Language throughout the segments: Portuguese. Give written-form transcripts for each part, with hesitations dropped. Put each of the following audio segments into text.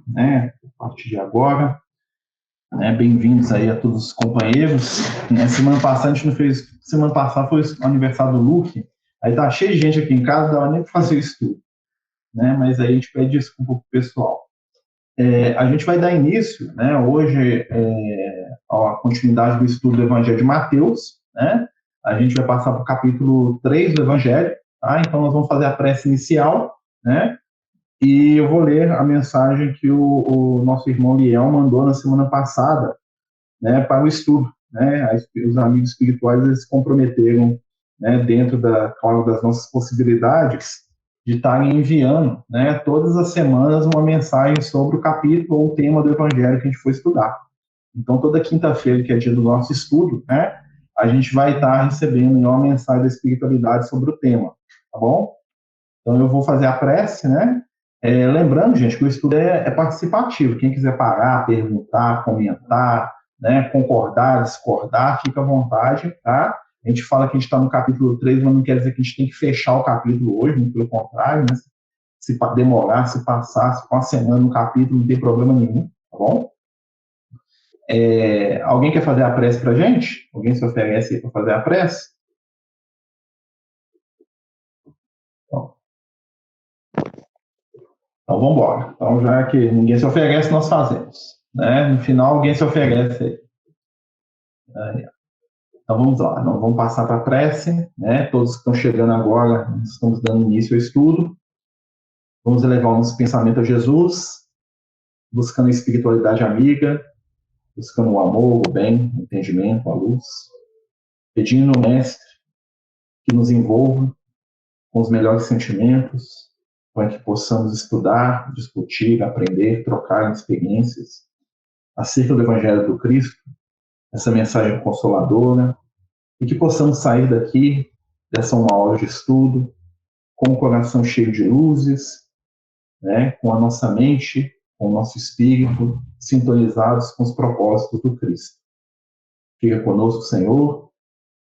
né, a partir de agora. Né, bem-vindos aí a todos os companheiros. Né, semana passada a gente não fez. Semana passada foi o aniversário do Luke. Aí tá cheio de gente aqui em casa, não dava nem para fazer isso tudo. Né, mas aí a gente pede desculpa pro pessoal. A gente vai dar início, né, hoje, à continuidade do estudo do Evangelho de Mateus. Né? A gente vai passar para o capítulo 3 do Evangelho. Tá? Então nós vamos fazer a prece inicial, né? E eu vou ler a mensagem que o nosso irmão Liel mandou na semana passada, né, para o estudo. Né? Os amigos espirituais eles se comprometeram, né, dentro claro, das nossas possibilidades, de estarem enviando, né, todas as semanas uma mensagem sobre o capítulo ou o tema do Evangelho que a gente for estudar. Então, toda quinta-feira, que é dia do nosso estudo, né, a gente vai estar recebendo uma mensagem da espiritualidade sobre o tema, tá bom? Então, eu vou fazer a prece, né? Lembrando, gente, que o estudo é participativo. Quem quiser parar, perguntar, comentar, né, concordar, discordar, fica à vontade, tá? A gente fala que a gente está no capítulo 3, mas não quer dizer que a gente tem que fechar o capítulo hoje, muito pelo contrário, né? Se demorar, se passar, se for uma semana no capítulo, não tem problema nenhum, tá bom? Alguém quer fazer a prece para a gente? Alguém se oferece para fazer a prece? Então, vamos embora. Então, já que ninguém se oferece, nós fazemos. Né? No final, alguém se oferece. Então, vamos lá. Nós vamos passar para a prece. Né? Todos que estão chegando agora, nós estamos dando início ao estudo. Vamos elevar o nosso pensamento a Jesus, buscando a espiritualidade amiga, buscando o amor, o bem, o entendimento, a luz. Pedindo ao Mestre que nos envolva com os melhores sentimentos, para que possamos estudar, discutir, aprender, trocar experiências acerca do Evangelho do Cristo, essa mensagem consoladora, e que possamos sair daqui, dessa uma hora de estudo, com o coração cheio de luzes, né, com a nossa mente, com o nosso espírito, sintonizados com os propósitos do Cristo. Fica conosco, Senhor,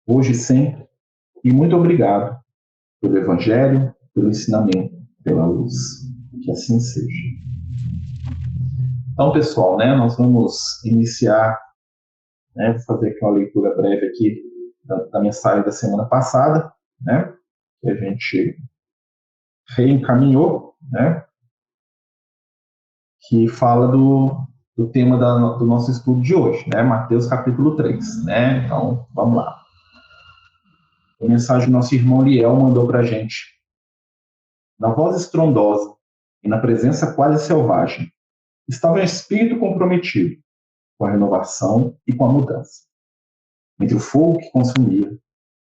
hoje e sempre, e muito obrigado pelo Evangelho, pelo ensinamento, pela luz. Que assim seja. Então, pessoal, né, nós vamos iniciar, né, vou fazer aqui uma leitura breve aqui da mensagem da semana passada, né, que a gente reencaminhou, né, que fala do tema do nosso estudo de hoje, né, Mateus capítulo 3, né, então vamos lá. A mensagem do nosso irmão Liel mandou para a gente. Na voz estrondosa e na presença quase selvagem, estava um espírito comprometido com a renovação e com a mudança. Entre o fogo que consumia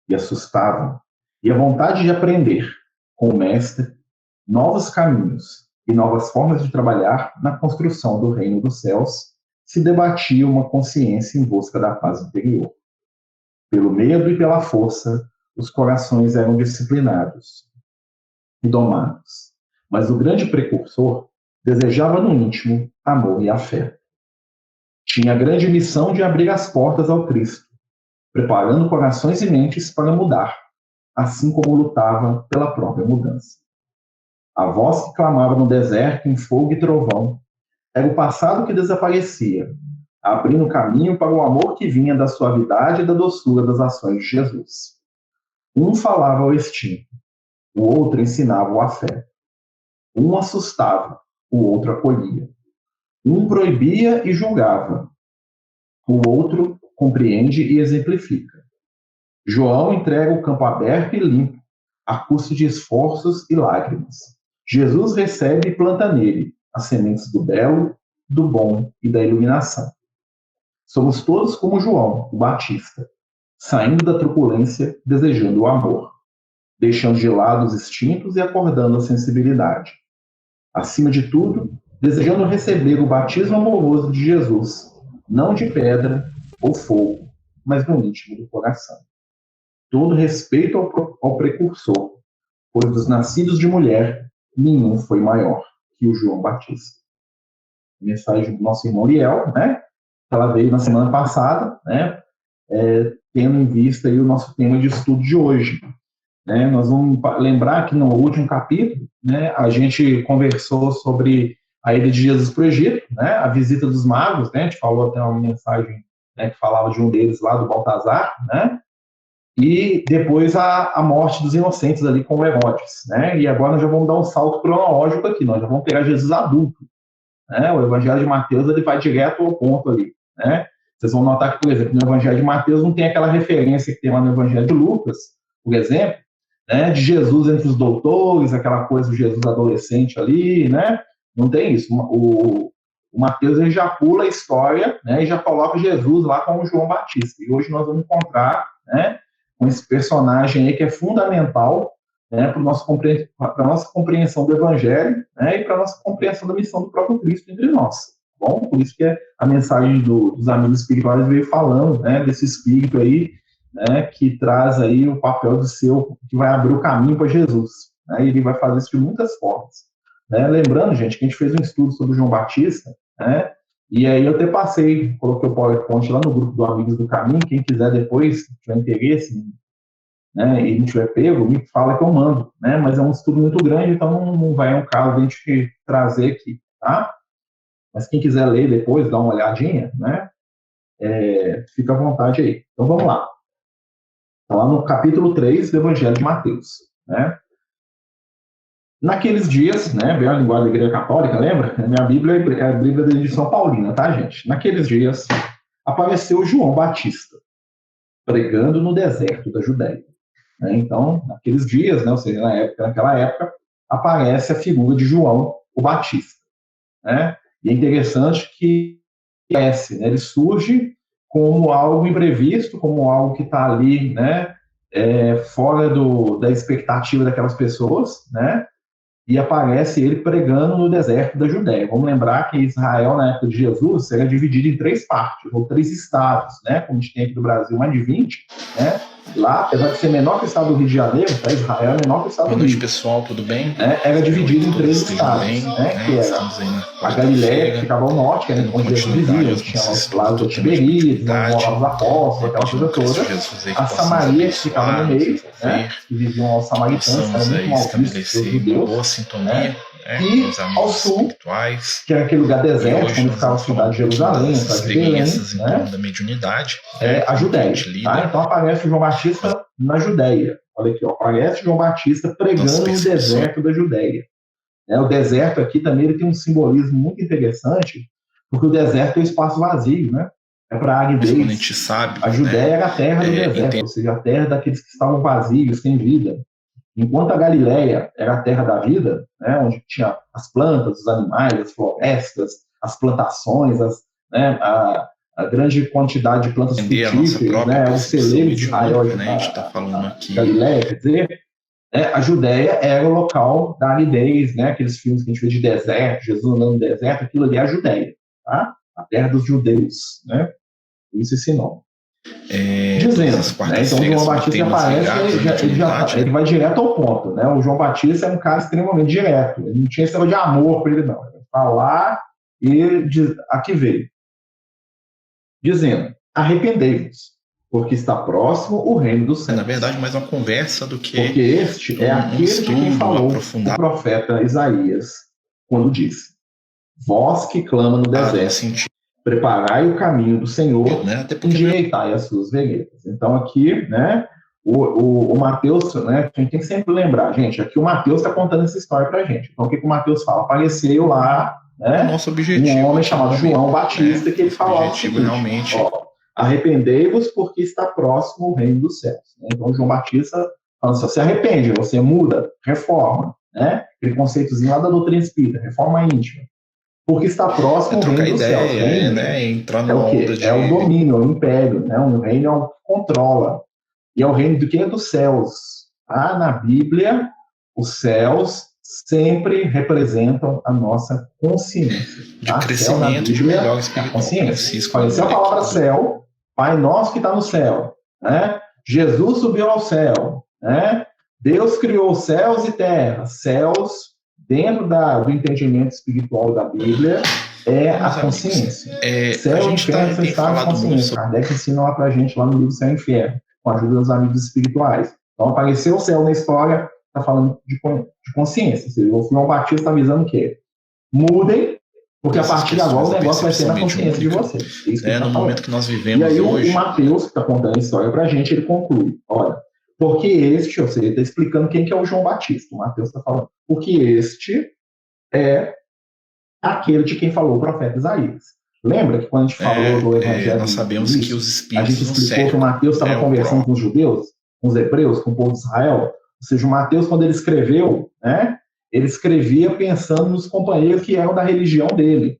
e assustava, e a vontade de aprender com o Mestre novos caminhos e novas formas de trabalhar na construção do reino dos céus, se debatia uma consciência em busca da paz interior. Pelo medo e pela força, os corações eram disciplinados e domados, mas o grande precursor desejava no íntimo amor e afeto. Tinha a grande missão de abrir as portas ao Cristo, preparando corações e mentes para mudar, assim como lutava pela própria mudança. A voz que clamava no deserto em fogo e trovão era o passado que desaparecia, abrindo caminho para o amor que vinha da suavidade e da doçura das ações de Jesus. Um falava ao extinto, o outro ensinava o afeto. Um assustava, o outro acolhia. Um proibia e julgava, o outro compreende e exemplifica. João entrega o campo aberto e limpo, a custo de esforços e lágrimas. Jesus recebe e planta nele as sementes do belo, do bom e da iluminação. Somos todos como João, o Batista, saindo da truculência, desejando o amor, deixando de lado os instintos e acordando a sensibilidade. Acima de tudo, desejando receber o batismo amoroso de Jesus, não de pedra ou fogo, mas no íntimo do coração. Todo respeito ao precursor, pois dos nascidos de mulher, nenhum foi maior que o João Batista. A mensagem do nosso irmão Liel, né? Ela veio na semana passada, né? Tendo em vista aí o nosso tema de estudo de hoje. Né? Nós vamos lembrar que no último capítulo, né, a gente conversou sobre a ida de Jesus para o Egito, né, a visita dos magos, né, a gente falou até uma mensagem, né, que falava de um deles lá, do Baltazar, né, e depois a morte dos inocentes ali com o Herodes, né, e agora nós já vamos dar um salto cronológico aqui, nós já vamos pegar Jesus adulto, né, o Evangelho de Mateus ele vai direto ao ponto ali, né, vocês vão notar que, por exemplo, no Evangelho de Mateus não tem aquela referência que tem lá no Evangelho de Lucas, por exemplo, né, de Jesus entre os doutores, aquela coisa do Jesus adolescente ali, né, não tem isso. O Mateus ele já pula a história, né, e já coloca Jesus lá como João Batista. E hoje nós vamos encontrar, né, com esse personagem aí que é fundamental, né, para a nossa compreensão do Evangelho, né, e para a nossa compreensão da missão do próprio Cristo entre nós. Bom, por isso que a mensagem dos amigos espirituais veio falando, né, desse espírito aí, né, que traz aí o papel de ser que vai abrir o caminho para Jesus, né, e ele vai fazer isso de muitas formas, né. Lembrando, gente, que a gente fez um estudo sobre João Batista, né, e aí eu até coloquei o PowerPoint lá no grupo do Amigos do Caminho, quem quiser depois, tiver interesse, né, e não tiver pego, me fala que eu mando, né, mas é um estudo muito grande, então não vai um caso de a gente trazer aqui, tá? Mas quem quiser ler depois, dar uma olhadinha, né, fica à vontade aí. Então vamos lá. Está lá no capítulo 3 do Evangelho de Mateus, né? Naqueles dias, né, bem a linguagem da Igreja Católica, lembra? Minha Bíblia é a Bíblia da edição paulina, tá, gente? Naqueles dias, apareceu João Batista, pregando no deserto da Judéia. Né? Então, naqueles dias, né, ou seja, naquela época, aparece a figura de João o Batista, né? E é interessante que né, ele surge como algo imprevisto, como algo que está ali, né, fora da expectativa daquelas pessoas, né? E aparece ele pregando no deserto da Judéia. Vamos lembrar que Israel, na época de Jesus, era dividido em 3 partes, ou 3 estados, né? Como a gente tem aqui no Brasil, mais de 20, né? Lá, apesar de ser menor que o estado do Rio de Janeiro, tá? Israel é menor que o estado do Rio. Boa noite, pessoal, tudo bem? Era dividido em 3 estados, né? Que era a Galileia, que ficava ao norte, que era onde Jesus vivia, onde tinha os lados do Tiberíades, onde moravam os apóstolos, aquela coisa toda. A Samaria, que ficava no meio, né? Que viviam os samaritanos, que eram muito mal vistos pelos judeus, né? E ao sul, que era aquele lugar deserto, onde ficava a cidade de Jerusalém, a cidade de Belém, né? Da mediunidade, a Judéia. Tá? Então aparece João Batista na Judéia. Olha aqui, ó, aparece João Batista pregando no deserto da Judéia. O deserto aqui também ele tem um simbolismo muito interessante, porque o deserto é um espaço vazio, né? É para a aridez. A gente sabe, a Judéia era a terra do deserto, ou seja, a terra daqueles que estavam vazios, sem vida. Enquanto a Galileia era a terra da vida, né, onde tinha as plantas, os animais, as florestas, as plantações, né, a grande quantidade de plantas frutíferas, né, os celeiros de Israel, né, a gente tá falando aqui. Galileia, quer dizer, a Judéia era o local da aridez, né, aqueles filmes que a gente vê de deserto, Jesus andando no deserto, aquilo ali é a Judéia, tá? A terra dos judeus, né? Isso esse nome. Dizendo, né? Então o João Batista aparece, ele vai direto ao ponto, né? O João Batista é um cara extremamente direto, ele não tinha esse negócio de amor para ele, não. Ele vai falar e aqui veio, dizendo: arrependei-vos, porque está próximo o reino dos céus. Na verdade, mais uma conversa do que. Porque este é aquele de quem falou o profeta Isaías, quando disse: vós que clama no deserto, preparai o caminho do Senhor, né? Endireitai as suas veredas. Então aqui, né, o Mateus, né, a gente tem que sempre lembrar, gente, aqui o Mateus está contando essa história para a gente. Então o que o Mateus fala? Apareceu lá, né, nosso objetivo, um homem chamado João Batista, que ele falava o seguinte: realmente... arrependei-vos porque está próximo o reino dos céus. Então João Batista falando assim: se arrepende, você muda, reforma, né? Aquele conceitozinho lá da doutrina espírita, reforma íntima. Porque está próximo ao reino dos céus. Né? Entrar é o quê? É o domínio, é o império, né? O reino é o que controla. E é o reino do que? Dos céus. Na Bíblia, os céus sempre representam a nossa consciência. De crescimento de melhor espiritual. Consciência. Apareceu a palavra céu, Pai nosso que está no céu. Né? Jesus subiu ao céu. Né? Deus criou céus e terra. Céus, dentro do entendimento espiritual da Bíblia, é a consciência. Céu e inferno são estados de consciência. Kardec ensina lá pra gente, lá no livro Céu e Inferno, com a ajuda dos amigos espirituais. Então, apareceu o céu na história, está falando de consciência. Ou seja, o João Batista está avisando o quê? Mudem, Porque a partir de agora o negócio vai ser na consciência de vocês. Isso no momento que nós vivemos hoje. E aí hoje, o Mateus, que está contando a história pra gente, ele conclui, olha, porque este, ou seja, ele está explicando quem que é o João Batista, o Mateus está falando, porque este é aquele de quem falou o profeta Isaías. Lembra que quando a gente falou do Evangelho, nós sabemos que os espíritos a gente explicou que o Mateus estava conversando com os judeus, com os hebreus, com o povo de Israel. Ou seja, o Mateus, quando ele escreveu, né, ele escrevia pensando nos companheiros que eram da religião dele.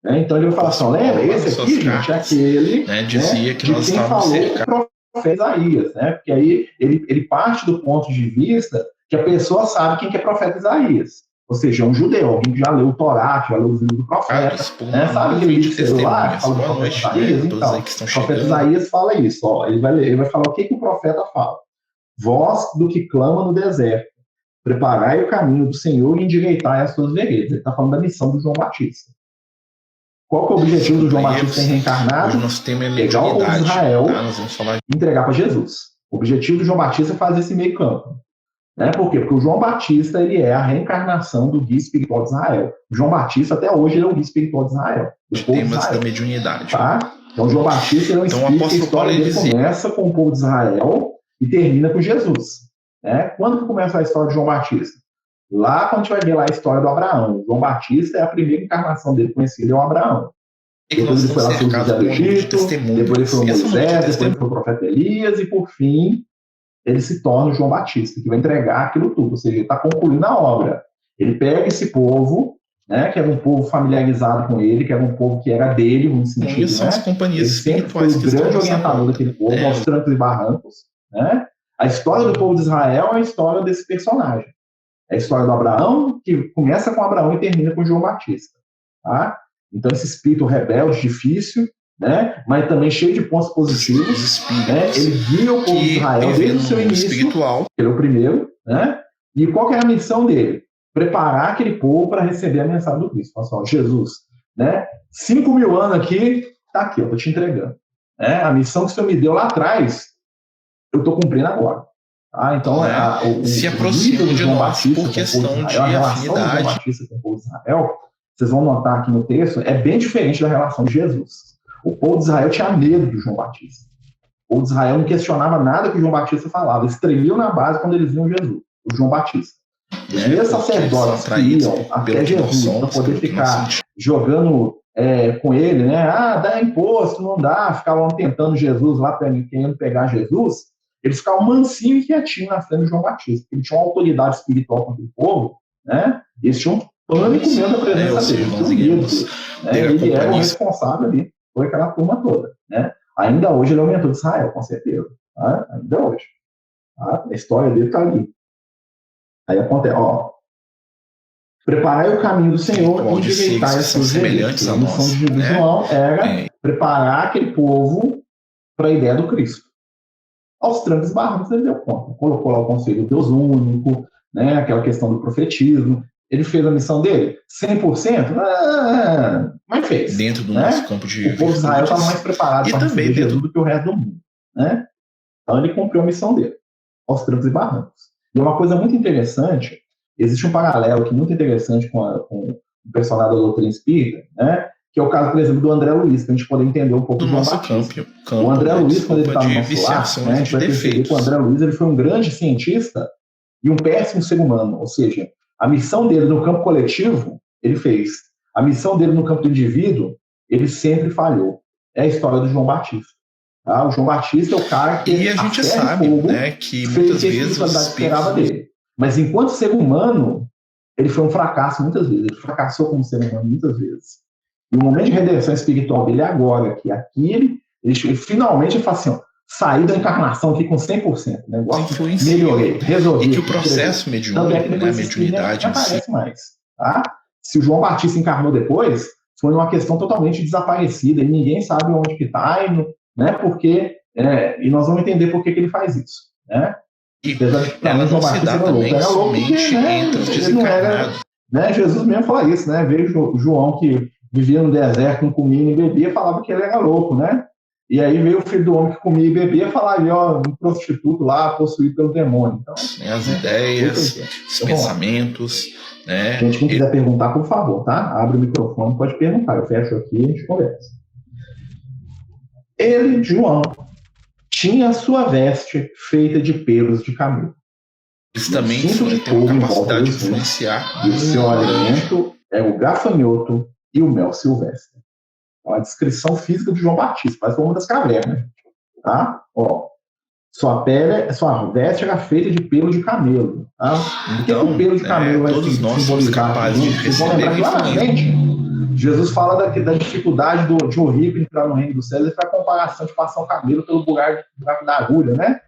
Né? Então ele vai falar assim, lembra, esse aqui, gente, é aquele, dizia que nós de quem falou o profeta Isaías. Né? Porque aí ele parte do ponto de vista que a pessoa sabe quem que é profeta Isaías. Ou seja, é um judeu, alguém que já leu o Torá, que já leu os livros do profeta. Né? Sabe aquele livro celular que fala do profeta Isaías? Então, o profeta Isaías fala isso. Ó, ele vai falar o que o profeta fala. Voz do que clama no deserto. Preparai o caminho do Senhor e endireitai as suas veredas. Ele está falando da missão do João Batista. Qual que é o objetivo do João Batista em reencarnado? Pegar o povo de Israel e entregar para Jesus. O objetivo do João Batista é fazer esse meio campo. Né? Por quê? Porque o João Batista ele é a reencarnação do guia espiritual de Israel. O João Batista, até hoje, ele é o guia espiritual de Israel. Temas da mediunidade. Tá? Então, o João Batista ele é um espírito que a história dele começa com o povo de Israel e termina com Jesus. Né? Quando que começa a história de João Batista? Lá, quando a gente vai ver lá a história do Abraão. O João Batista é a primeira encarnação dele conhecida, é o Abraão. Depois ele foi lá para o José do Egito, depois ele foi o Moisés, depois ele foi o profeta Elias, e por fim, ele se torna o João Batista, que vai entregar aquilo tudo. Ou seja, ele está concluindo a obra. Ele pega esse povo, né, que era um povo familiarizado com ele, que era um povo que era dele, no sentido, e são as companhias espirituais que o grande orientador daquele povo, aos trancos e barrancos. Né? A história do povo de Israel é a história desse personagem. É a história do Abraão, que começa com Abraão e termina com João Batista. Tá? Então, esse espírito rebelde, difícil, né? Mas também cheio de pontos positivos. Né? Ele guia o povo de Israel desde o seu início. Espiritual. Ele é o primeiro. Né? E qual que é a missão dele? Preparar aquele povo para receber a mensagem do Cristo. Pessoal, Jesus, né? 5.000 anos aqui, tá aqui, eu tô te entregando. Né? A missão que o Senhor me deu lá atrás, eu estou cumprindo agora. Tá? Então, se aproxima de nós por questão de a relação do João Batista com o povo de Israel, vocês vão notar aqui no texto, é bem diferente da relação de Jesus. O povo de Israel tinha medo do João Batista. O povo de Israel não questionava nada que o João Batista falava. Eles tremiam na base quando eles viam Jesus, o João Batista. Os sacerdotes que iam até Jesus para poder ficar jogando com ele, né? Dá imposto, não dá. Ficavam tentando Jesus lá, querendo pegar Jesus. Eles ficavam mansinho e quietinho na frente do João Batista. Eles tinham uma autoridade espiritual contra o povo, né? Eles tinham pânico mesmo da presença dele. Ele era o responsável ali por aquela turma toda. Né? Ainda hoje ele é o mentor de Israel, com certeza. Tá? Ainda hoje. Tá? A história dele está ali. Aí acontece, preparai o caminho do Senhor e endireitai as suas veredas. A missão de João era preparar aquele povo para a ideia do Cristo. Aos trancos e barrancos ele deu conta. Colocou lá o conselho do Deus único, né, aquela questão do profetismo. Ele fez a missão dele 100%? Mas fez. Dentro do nosso campo de o povo de Israel estava mais preparado para receber Jesus do que o resto do mundo. Né? Então ele cumpriu a missão dele, aos trancos e barrancos. E uma coisa muito interessante, existe um paralelo aqui muito interessante com o personagem da doutrina espírita, né? Que é o caso, por exemplo, do André Luiz, para a gente poder entender um pouco do nosso campo. O André Luiz, quando ele estava no nosso lar, né, a gente vai perceber que o André Luiz ele foi um grande cientista e um péssimo ser humano. Ou seja, a missão dele no campo coletivo, ele fez. A missão dele no campo do indivíduo, ele sempre falhou. É a história do João Batista. Tá? O João Batista é o cara que... E a gente sabe, né, que muitas vezes os esperava dele. Mas enquanto ser humano, ele foi um fracasso muitas vezes. Ele fracassou como ser humano muitas vezes. E o momento de redenção espiritual dele é agora, que aqui ele finalmente fala assim, saí da encarnação aqui com 100%. Negócio, melhorei, resolvi. E que o processo mediúnico, né, a mediunidade não aparece mais. Tá? Se o João Batista encarnou depois, foi uma questão totalmente desaparecida, e ninguém sabe onde que está, né, porque, e nós vamos entender por que ele faz isso. Né? E ela não se dá também somente entre os desencarnados. Né? Jesus mesmo fala isso, né? Veio João que vivia no deserto, não comia nem bebia, falava que ele era louco, né? E aí veio o filho do homem que comia e bebia, falar ali, um prostituto lá, possuído pelo demônio. Então, as ideias, os pensamentos, Gente, quem quiser perguntar, por favor, tá? Abre o microfone, pode perguntar. Eu fecho aqui e a gente conversa. Ele, João, tinha a sua veste feita de pelos de camelo. Eles também têm uma capacidade de influenciar. E o seu alimento é o gafanhoto e o mel silvestre. É a descrição física de João Batista, parece uma das cavernas. Tá? Ó, sua veste era feita de pelo de camelo. Tá? Então, o pelo de camelo vai todos nós somos capazes de receber claramente. Jesus fala da dificuldade de um rico entrar no reino dos céus e faz a comparação de passar o camelo pelo buraco da agulha, né?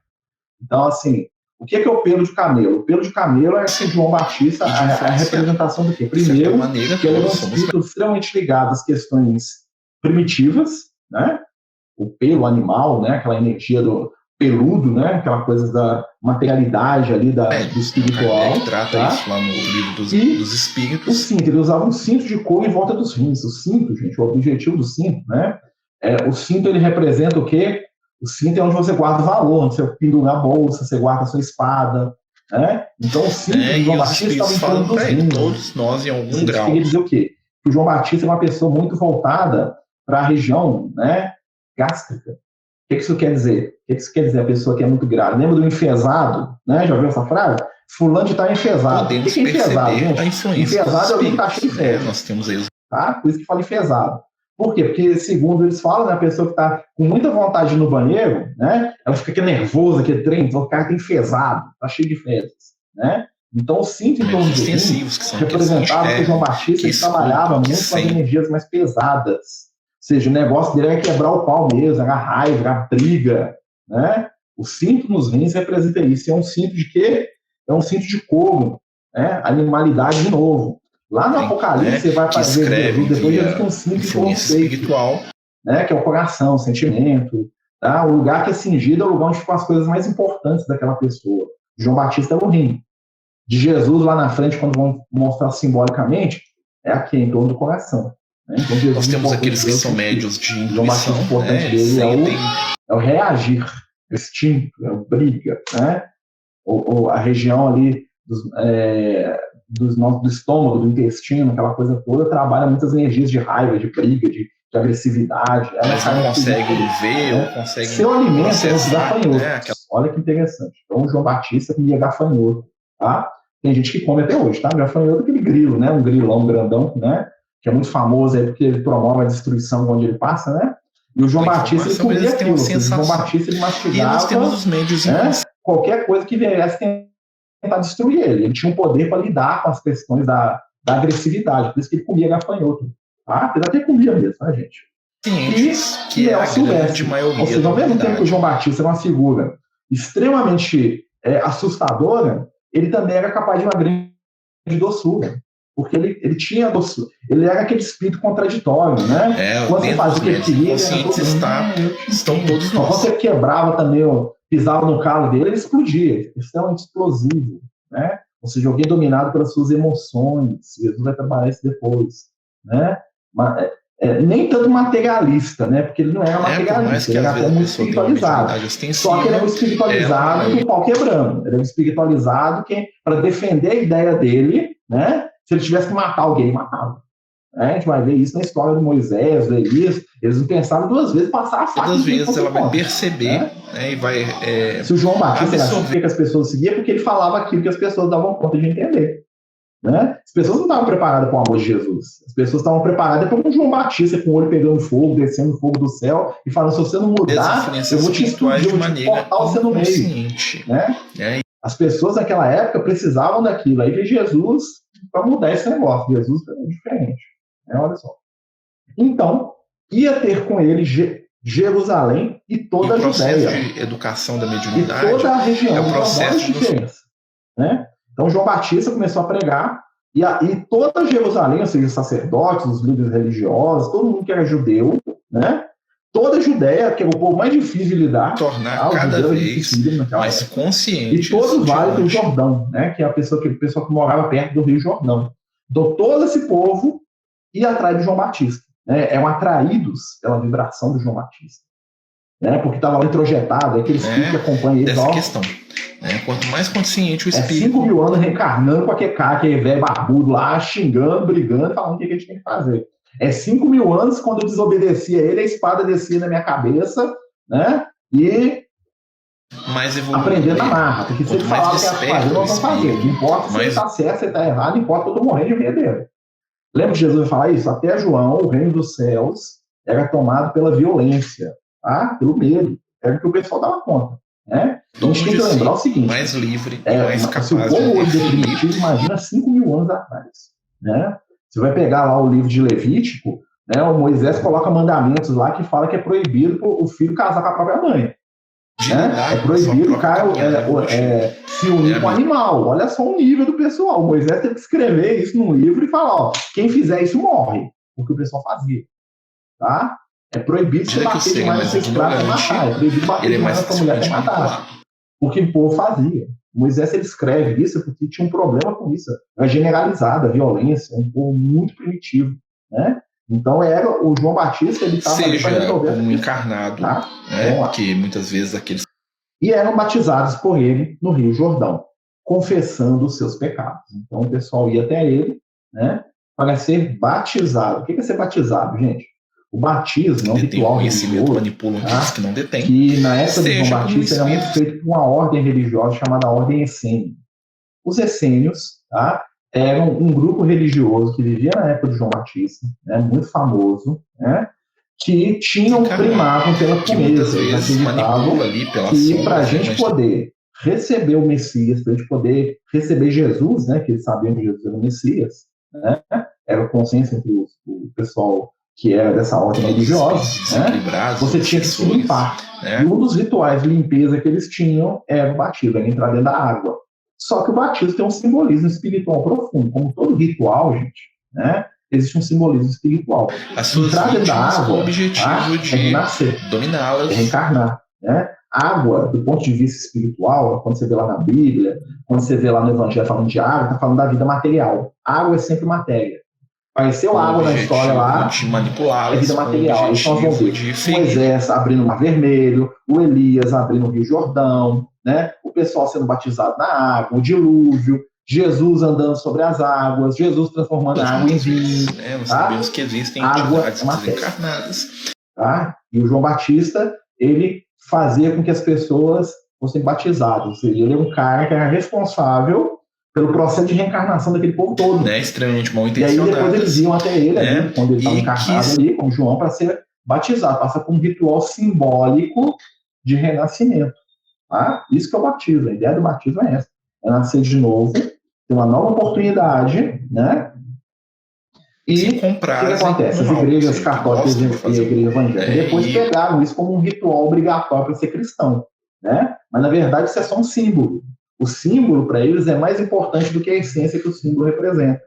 Então, assim, o que é o pelo de camelo? O pelo de camelo é assim, João Batista, a representação do quê? Primeiro, que ele é um espírito extremamente ligado às questões primitivas, né? O pelo animal, né? Aquela energia do peludo, né? Aquela coisa da materialidade ali do espiritual. Ele trata isso lá no livro dos espíritos. O cinto, ele usava um cinto de couro em volta dos rins. O cinto, gente, o objetivo do cinto, né? O cinto, ele representa o quê? O cinto é onde você guarda o valor, onde você pendura a bolsa, você guarda a sua espada, né? Então o cinto do João Batista estava em torno dos rins. Todos nós, em algum grau. Queria dizer o quê? Que o João Batista é uma pessoa muito voltada para a região, né, gástrica. O que isso quer dizer? O que isso quer dizer a pessoa que é muito grave? Lembra do enfesado? Né? Já ouviu essa frase? Fulano de estar enfesado. Podemos o que é enfesado, gente? A influência enfesado é alguém que está cheio de fezes. Nós temos aí. Tá? Por isso que fala enfesado. Por quê? Porque, segundo eles falam, né, a pessoa que está com muita vontade de ir no banheiro, né, ela fica nervosa, aquele trem, então o cara está enfesado, está cheio de fezes. Né? Então, o cinto em torno do rim representava que o João Batista trabalhava muito com as energias mais pesadas. Ou seja, o negócio dele era quebrar o pau mesmo, era raiva, era briga, né? O cinto nos rins representa isso. É um cinto de quê? É um cinto de couro, né? Animalidade de novo. Lá no Apocalipse, você vai fazer Jesus, depois ele tem um cinto de espiritual, né? Que é o coração, o sentimento. Tá? O lugar que é cingido é o lugar onde ficam as coisas mais importantes daquela pessoa. João Batista é o rim. De Jesus lá na frente, quando vão mostrar simbolicamente, é aqui, em torno do coração. Então, nós temos aqueles que são médios de intuição, o importante dele é o reagir, o instinto, é o briga, né? Ou a região ali do estômago, do intestino, aquela coisa toda, trabalha muitas energias de raiva, de briga, de agressividade. Mas não consegue ver, ou consegue... Seu alimento é os gafanhotos. Olha que interessante. Então, o João Batista comia gafanhoto, tá? Tem gente que come até hoje, tá? Gafanhoto é aquele grilo, né? Um grilão grandão, né? Que é muito famoso aí porque ele promove a destruição onde ele passa, né? E o João Batista, ele comia aquilo. O João Batista, ele mastigava, e nós temos os médios, né? Qualquer coisa que viesse tentar destruir ele. Ele tinha um poder para lidar com as questões da agressividade. Por isso que ele comia gafanhoto. Tá? Ele até comia mesmo, tá, gente? Sim, que é a grande maioria. Ou seja, ao mesmo tempo que o João Batista era uma figura extremamente assustadora, ele também era capaz de uma grande doçura. Porque ele tinha doçura. Ele era aquele espírito contraditório, né? Quando você fazia o que ele queria, estão todos nós. Quando você quebrava também, pisava no calo dele, ele explodia. Extremamente explosivo, né? Ou seja, alguém dominado pelas suas emoções. Jesus vai trabalhar isso depois, né? Nem tanto materialista, né? Porque ele não era materialista, ele era até muito espiritualizado. Só que ele é um espiritualizado do pau quebrando. Ele é um espiritualizado que, para defender a ideia dele, né? Se ele tivesse que matar alguém, ele matava. A gente vai ver isso na história de Moisés, de Elias. Eles não pensaram duas vezes passar a faca. Duas vezes ela vai perceber, né? E vai. Se o João Batista sabia que as pessoas seguiam, porque ele falava aquilo que as pessoas davam conta de entender. Né? As pessoas não estavam preparadas para o amor de Jesus. As pessoas estavam preparadas para um João Batista com o olho pegando fogo, descendo fogo do céu e falando: se você não mudar, eu vou te explodir, eu vou te cortar você no meio. Né? As pessoas naquela época precisavam daquilo. Aí veio Jesus para mudar esse negócio. Jesus é diferente. Olha só. Então, ia ter com ele Jerusalém e toda a Judéia. O processo de educação da mediunidade e toda a região. É o processo né? Então, João Batista começou a pregar e toda Jerusalém, ou seja, os sacerdotes, os líderes religiosos, todo mundo que era judeu, né? Toda a Judéia, que é o povo mais difícil de lidar, tornar cada vez mais consciente. E todo o Vale do Jordão, né? Que é a pessoa que morava perto do Rio Jordão. Então, todo esse povo ia atrás de João Batista. Né? Eram atraídos pela vibração do João Batista. Né? Porque estava lá introjetado, aquele espírito que acompanha ele. Essa questão. Né? Quanto mais consciente o espírito... 5 mil anos reencarnando com aquele cara que é velho barbudo lá, xingando, brigando, falando o que a gente tem que fazer. 5 mil anos, quando eu desobedecia ele, a espada descia na minha cabeça, né? E aprendendo na marra. Porque se ele falava que ia fazer, nós vamos fazer. Não importa se ele está certo, se ele está errado, não importa que eu estou morrendo de medo dele. Lembra que Jesus vai falar isso? Até João, o reino dos céus, era tomado pela violência, tá? Pelo medo. Era o que o pessoal dava conta. Né? A gente tem que lembrar o seguinte: mais livre, mais capaz se o povo hoje é primitivo, imagina 5 mil anos atrás. Né? Você vai pegar lá o livro de Levítico, né? O Moisés coloca mandamentos lá que fala que é proibido o filho casar com a própria mãe. Né? É proibido o cara se unir com o animal. Olha só o nível do pessoal. O Moisés teve que escrever isso num livro e falar: ó, quem fizer isso morre. Porque o pessoal fazia. Tá? É proibido se bater demais nessa escrava e matar. É proibido bater demais nessa mulher para matar. Porque o povo fazia. O Moisés ele escreve isso porque tinha um problema com isso. Era generalizada a violência, um povo muito primitivo. Né? Então era o João Batista, ele estava ali para resolver como encarnado, tá? Né? Que muitas vezes aqueles... E eram batizados por ele no Rio Jordão, confessando os seus pecados. Então o pessoal ia até ele, né, para ser batizado. O que é ser batizado, gente? O batismo é um ritual religioso, manipulam aqueles que não detêm. Que na época do João Batista era muito feito por uma ordem religiosa chamada Ordem Essênia. Os essênios, tá, eram um grupo religioso que vivia na época de João Batista, né, muito famoso, né, que tinham primado pela pureza. Eles acreditavam que para a gente poder receber o Messias, para a gente poder receber Jesus, né, que eles sabiam que Jesus era o Messias, né, era o consenso entre o pessoal que era dessa ordem religiosa, né, você tinha que se limpar. Né? E um dos rituais de limpeza que eles tinham era o batismo, era entrar dentro da água. Só que o batismo tem um simbolismo espiritual profundo, como todo ritual, gente, né? Existe um simbolismo espiritual. Entrar dentro da água, é renascer, dominá-las, é reencarnar. Né? Água, do ponto de vista espiritual, quando você vê lá na Bíblia, quando você vê lá no Evangelho falando de água, está falando da vida material. Água é sempre matéria. Apareceu água na história lá, é vida material. Aí nós vamos ver o Moisés abrindo o Mar Vermelho, o Elias abrindo o Rio Jordão, né? O pessoal sendo batizado na água, o dilúvio, Jesus andando sobre as águas, Jesus transformando a água em vinho. Nós sabemos que existem entidades desencarnadas. Tá? E o João Batista, ele fazia com que as pessoas fossem batizadas. Ou seja, ele é um cara que era responsável pelo processo de reencarnação daquele povo todo. Extremamente mal E intencionado. aí depois eles iam até ele, ali, quando ele estava encarnado ali, com João, para ser batizado. Passa por um ritual simbólico de renascimento. Tá? Isso que é o batismo. A ideia do batismo é essa. É nascer de novo, ter uma nova oportunidade, né? E o que acontece? As igrejas católicas e a igreja evangélica depois pegaram isso como um ritual obrigatório para ser cristão. Né? Mas, na verdade, isso é só um símbolo. O símbolo, para eles, é mais importante do que a essência que o símbolo representa.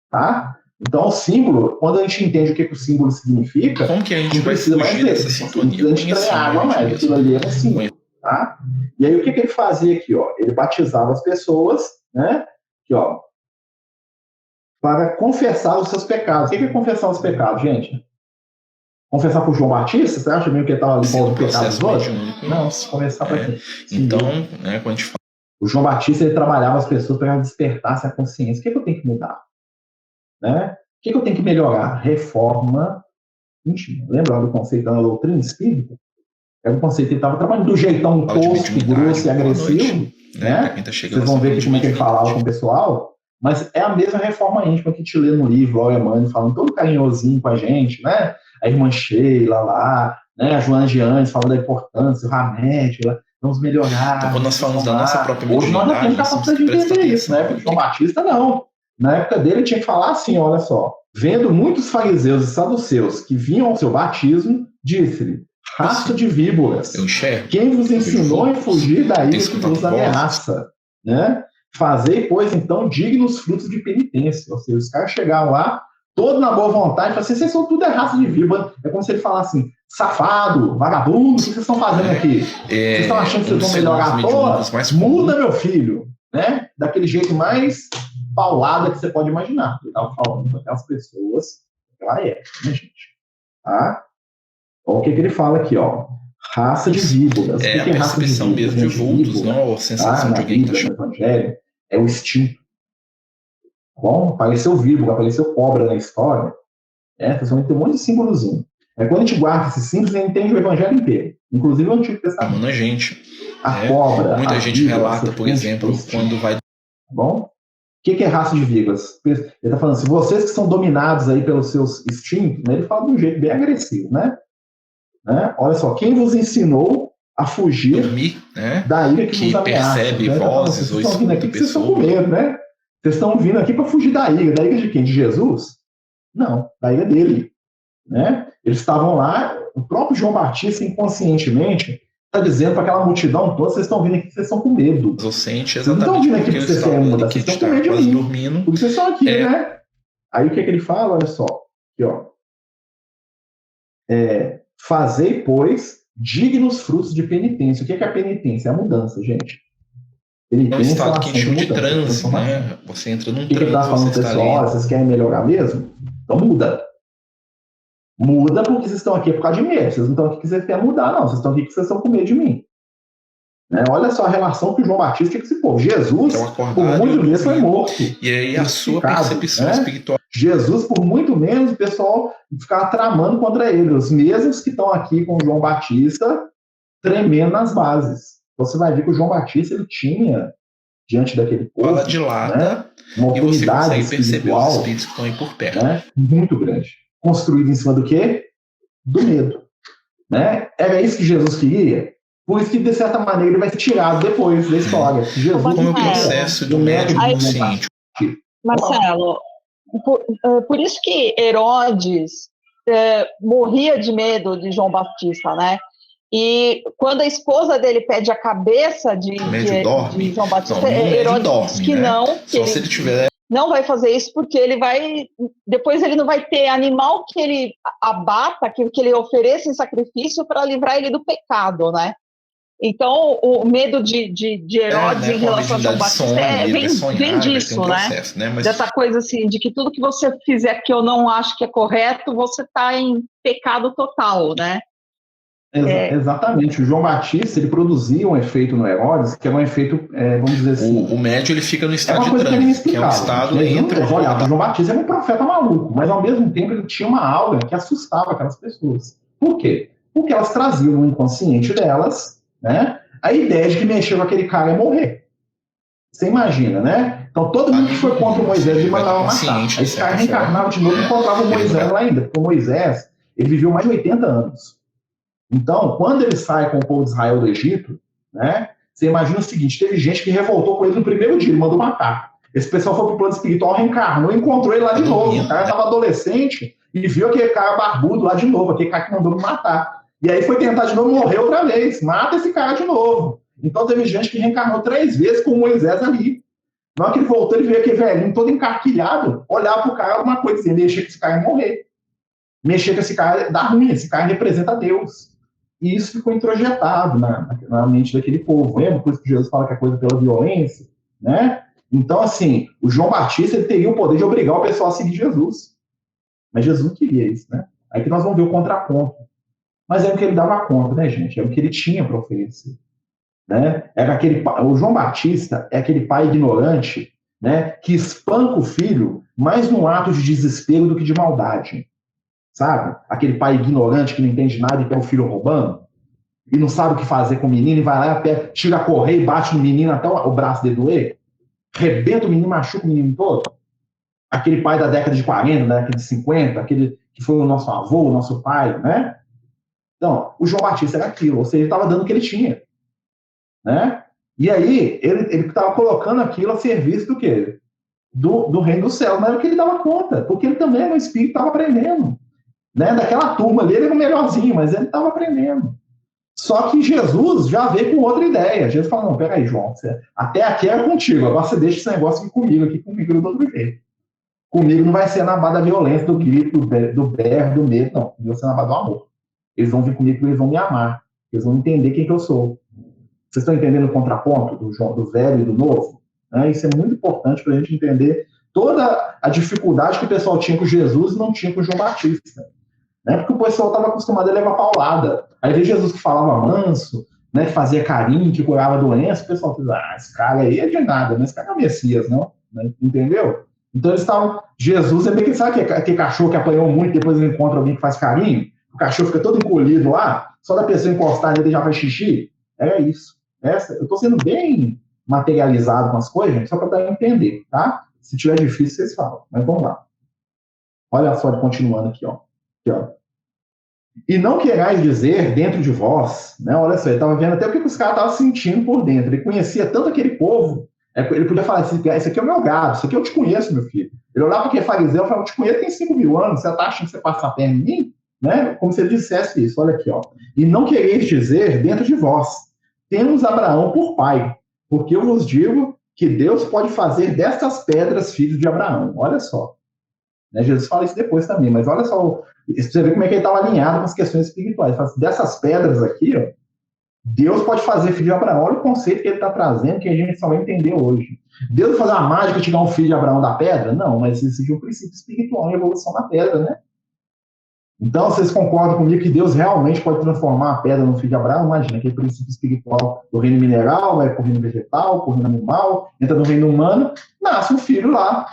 Tá? Então, o símbolo, quando a gente entende o que o símbolo significa, como que a gente vai precisa mais dele. A gente ganha água mais. Aquilo ali era símbolo. Tá? E aí, o que ele fazia aqui? Ó? Ele batizava as pessoas, né? Aqui, ó, para confessar os seus pecados. O que é confessar os pecados, gente? Confessar para o João Batista? Você acha mesmo que ele estava ali com os pecados dos outros? Não, confessar para quem? Então, né, quando a gente fala... O João Batista, ele trabalhava as pessoas para despertar a consciência. O que eu tenho que mudar? Né? O que eu tenho que melhorar? Reforma íntima. Lembra do conceito da doutrina espírita? Era um conceito que ele estava trabalhando do jeitão tosco, grosso e agressivo. Né? Vocês vão ver como é que ele falava com o pessoal. Mas é a mesma reforma íntima que a gente lê no livro, Olha Mãe, falando todo carinhosinho com a gente, né? A irmã Sheila lá, né? A Joana de Andes falando da importância, o Ramete lá. Vamos melhorar. Então, quando nós falamos da nossa própria mediunidade, hoje nós já temos capacidade de entender isso, né? Porque João Batista não. Na época dele, ele tinha que falar assim, olha só. Vendo muitos fariseus e saduceus que vinham ao seu batismo, disse-lhe, raça de víboras, quem vos ensinou a fugir da ira que vos ameaça? Né? Fazei, pois, então, dignos frutos de penitência. Ou seja, os caras chegaram lá, todo na boa vontade, e falaram assim, vocês são tudo raça de víbora. É como se ele falasse assim, safado, vagabundo, o que vocês estão fazendo aqui? Vocês estão achando que vocês vão melhorar à toa? Muda, meu filho. Né? Daquele jeito mais paulada que você pode imaginar. Ele estava falando com aquelas pessoas daquela época, né, gente? Tá? Então, o que ele fala aqui, ó? Raça de víboras. É a percepção mesmo de vultos, não a sensação de alguém que está chamando. Evangelho é o instinto. Bom, apareceu víbora, apareceu cobra na história. Vocês vão ter um monte de símbolozinho. Quando a gente guarda esses símbolos, a gente entende o Evangelho inteiro, inclusive o Antigo Testamento. A gente. A cobra. Muita gente relata, por exemplo, quando vai. Bom, o que é raça de víboras? Ele está falando, se vocês que são dominados aí pelos seus instintos, né, ele fala de um jeito bem agressivo, né? Olha só, quem vos ensinou a fugir da ira que vos ameaça? Percebe vozes ou escuta pessoas. Vocês estão com medo, né? Vocês estão vindo aqui para fugir da ira. Da ira de quem? De Jesus? Não, da ira dele. Né? Eles estavam lá, o próprio João Batista, inconscientemente, está dizendo para aquela multidão toda, vocês estão vindo aqui, vocês estão com medo. Vocês não estão vindo aqui porque vocês querem mudar, vocês estão com medo de mim. Dormindo. Por isso vocês estão aqui, né? Aí o que ele fala? Olha só. Aqui, ó. Fazei, pois, dignos frutos de penitência. O que é a penitência? É a mudança, gente. É um estado que a gente chama de transe, né? Você entra num transe. O que ele está falando, pessoal? Vocês querem melhorar mesmo? Então muda. Muda porque vocês estão aqui por causa de medo. Vocês não estão aqui porque vocês querem mudar, não. Vocês estão aqui porque vocês estão com medo de mim. Olha só a relação que o João Batista tinha com esse povo. Jesus, por muito menos, foi morto. E aí a sua percepção espiritual. Jesus, por muito menos, o pessoal ficava tramando contra ele. Os mesmos que estão aqui com o João Batista, tremendo nas bases. Então você vai ver que o João Batista, ele tinha, diante daquele povo, fala de lado, uma autoridade e você consegue perceber os espíritos que estão aí por perto. Muito grande. Construído em cima do quê? Do medo. Era isso que Jesus queria. Por isso que, de certa maneira, ele vai ser tirado depois da história. Jesus, como o processo do médico consciente. Marcelo, por isso que Herodes morria de medo de João Batista, né? E quando a esposa dele pede a cabeça de João Batista, Herodes diz que não, que só se ele tiver... não vai fazer isso porque depois ele não vai ter animal que ele abata, que ele ofereça em sacrifício para livrar ele do pecado, né? Então, o medo de Herodes em relação a João Batista vem disso, né? Mas... dessa coisa assim, de que tudo que você fizer que eu não acho que é correto, você está em pecado total, né? Exatamente. O João Batista, ele produzia um efeito no Herodes, que é um efeito, vamos dizer assim... O médio, ele fica no estado de transe, que é um estado entre... Olha, o João Batista era um profeta maluco, mas ao mesmo tempo ele tinha uma aura que assustava aquelas pessoas. Por quê? Porque elas traziam no inconsciente delas, né, a ideia de que mexer com aquele cara ia morrer. Você imagina, né? Então todo mundo que foi contra o Moisés, ele mandava matar. Aí esse cara reencarnava de novo e encontrava o Moisés lá ainda, porque o Moisés, ele viveu mais de 80 anos. Então, quando ele sai com o povo de Israel do Egito, né, você imagina o seguinte, teve gente que revoltou com ele no primeiro dia, ele mandou matar. Esse pessoal foi pro plano espiritual, reencarnou e encontrou ele lá de novo. O cara estava adolescente e viu aquele cara barbudo lá de novo, aquele cara que mandou me matar. E aí foi tentar de novo, morreu outra vez. Mata esse cara de novo. Então teve gente que reencarnou 3 vezes com o Moisés ali. Na hora que ele voltou, ele veio aquele velhinho todo encarquilhado, olhava pro cara, alguma coisa assim, mexer com esse cara ia morrer. Mexer com esse cara dá ruim, esse cara representa Deus. E isso ficou introjetado na mente daquele povo. Lembra? Por isso que Jesus fala que é coisa pela violência, né? Então, assim, o João Batista, ele teria o poder de obrigar o pessoal a seguir Jesus. Mas Jesus não queria isso, né? Aí que nós vamos ver o contraponto. Mas é o que ele dava conta, né, gente? É o que ele tinha para oferecer. Né? O João Batista é aquele pai ignorante, né, que espanca o filho mais num ato de desespero do que de maldade. Sabe? Aquele pai ignorante que não entende nada e pega o filho roubando e não sabe o que fazer com o menino e vai lá, tira a correia e bate no menino até o braço dele doer, rebenta o menino, machuca o menino todo. Aquele pai da década de 40, da década de 50, aquele que foi o nosso avô, o nosso pai, né? Então, o João Batista era aquilo, ou seja, ele estava dando o que ele tinha. Né? E aí, ele estava colocando aquilo a serviço do quê? Do reino do céu. Não era o que ele dava conta, porque ele também era um espírito, estava aprendendo. Né? Daquela turma ali, ele era o melhorzinho, mas ele estava aprendendo. Só que Jesus já veio com outra ideia. Jesus falou, não, peraí, João, até aqui era contigo, agora você deixa esse negócio aqui comigo eu vou viver. Comigo não vai ser na base da violência, do grito, do berro, do medo, não. Vai ser na base do amor. Eles vão vir comigo porque eles vão me amar. Eles vão entender quem que eu sou. Vocês estão entendendo o contraponto do velho e do novo? Né? Isso é muito importante para a gente entender toda a dificuldade que o pessoal tinha com Jesus e não tinha com João Batista. né? Porque o pessoal estava acostumado a levar paulada. Aí veio Jesus que falava manso, né? Que fazia carinho, que curava doença, o pessoal diz, esse cara aí é de nada, mas esse cara é o Messias, não? Entendeu? Então eles estavam, Jesus é meio que, sabe aquele cachorro que apanhou muito, depois ele encontra alguém que faz carinho, o cachorro fica todo encolhido lá, só da pessoa encostar nele já faz xixi? Era isso. Eu estou sendo bem materializado com as coisas, gente, só para dar a entender, tá? Se tiver difícil, vocês falam. Mas vamos lá. Olha só, continuando aqui, ó. E não querais dizer dentro de vós, né? Olha só, ele estava vendo até o que os caras estavam sentindo por dentro. Ele conhecia tanto aquele povo, ele podia falar assim, esse aqui é o meu gado, isso aqui eu te conheço, meu filho. Ele olhava para aquele fariseu e falava, eu te conheço tem 5.000 anos, você está achando que você passa a perna em mim? Né? Como se ele dissesse isso, olha aqui, ó. E não quereis dizer dentro de vós, temos Abraão por pai, porque eu vos digo que Deus pode fazer destas pedras filhos de Abraão. Olha só. Né? Jesus fala isso depois também, mas olha só, você vê como é que ele estava alinhado com as questões espirituais. Ele fala assim, dessas pedras aqui, ó, Deus pode fazer filho de Abraão. Olha o conceito que ele está trazendo, que a gente só vai entender hoje. Deus vai fazer uma mágica e tirar um filho de Abraão da pedra? Não, mas existe um princípio espiritual em evolução da pedra, né? Então, vocês concordam comigo que Deus realmente pode transformar a pedra num filho de Abraão? Imagina, aquele princípio espiritual do reino mineral, vai para o reino vegetal, para o reino animal, entra no reino humano, nasce um filho lá,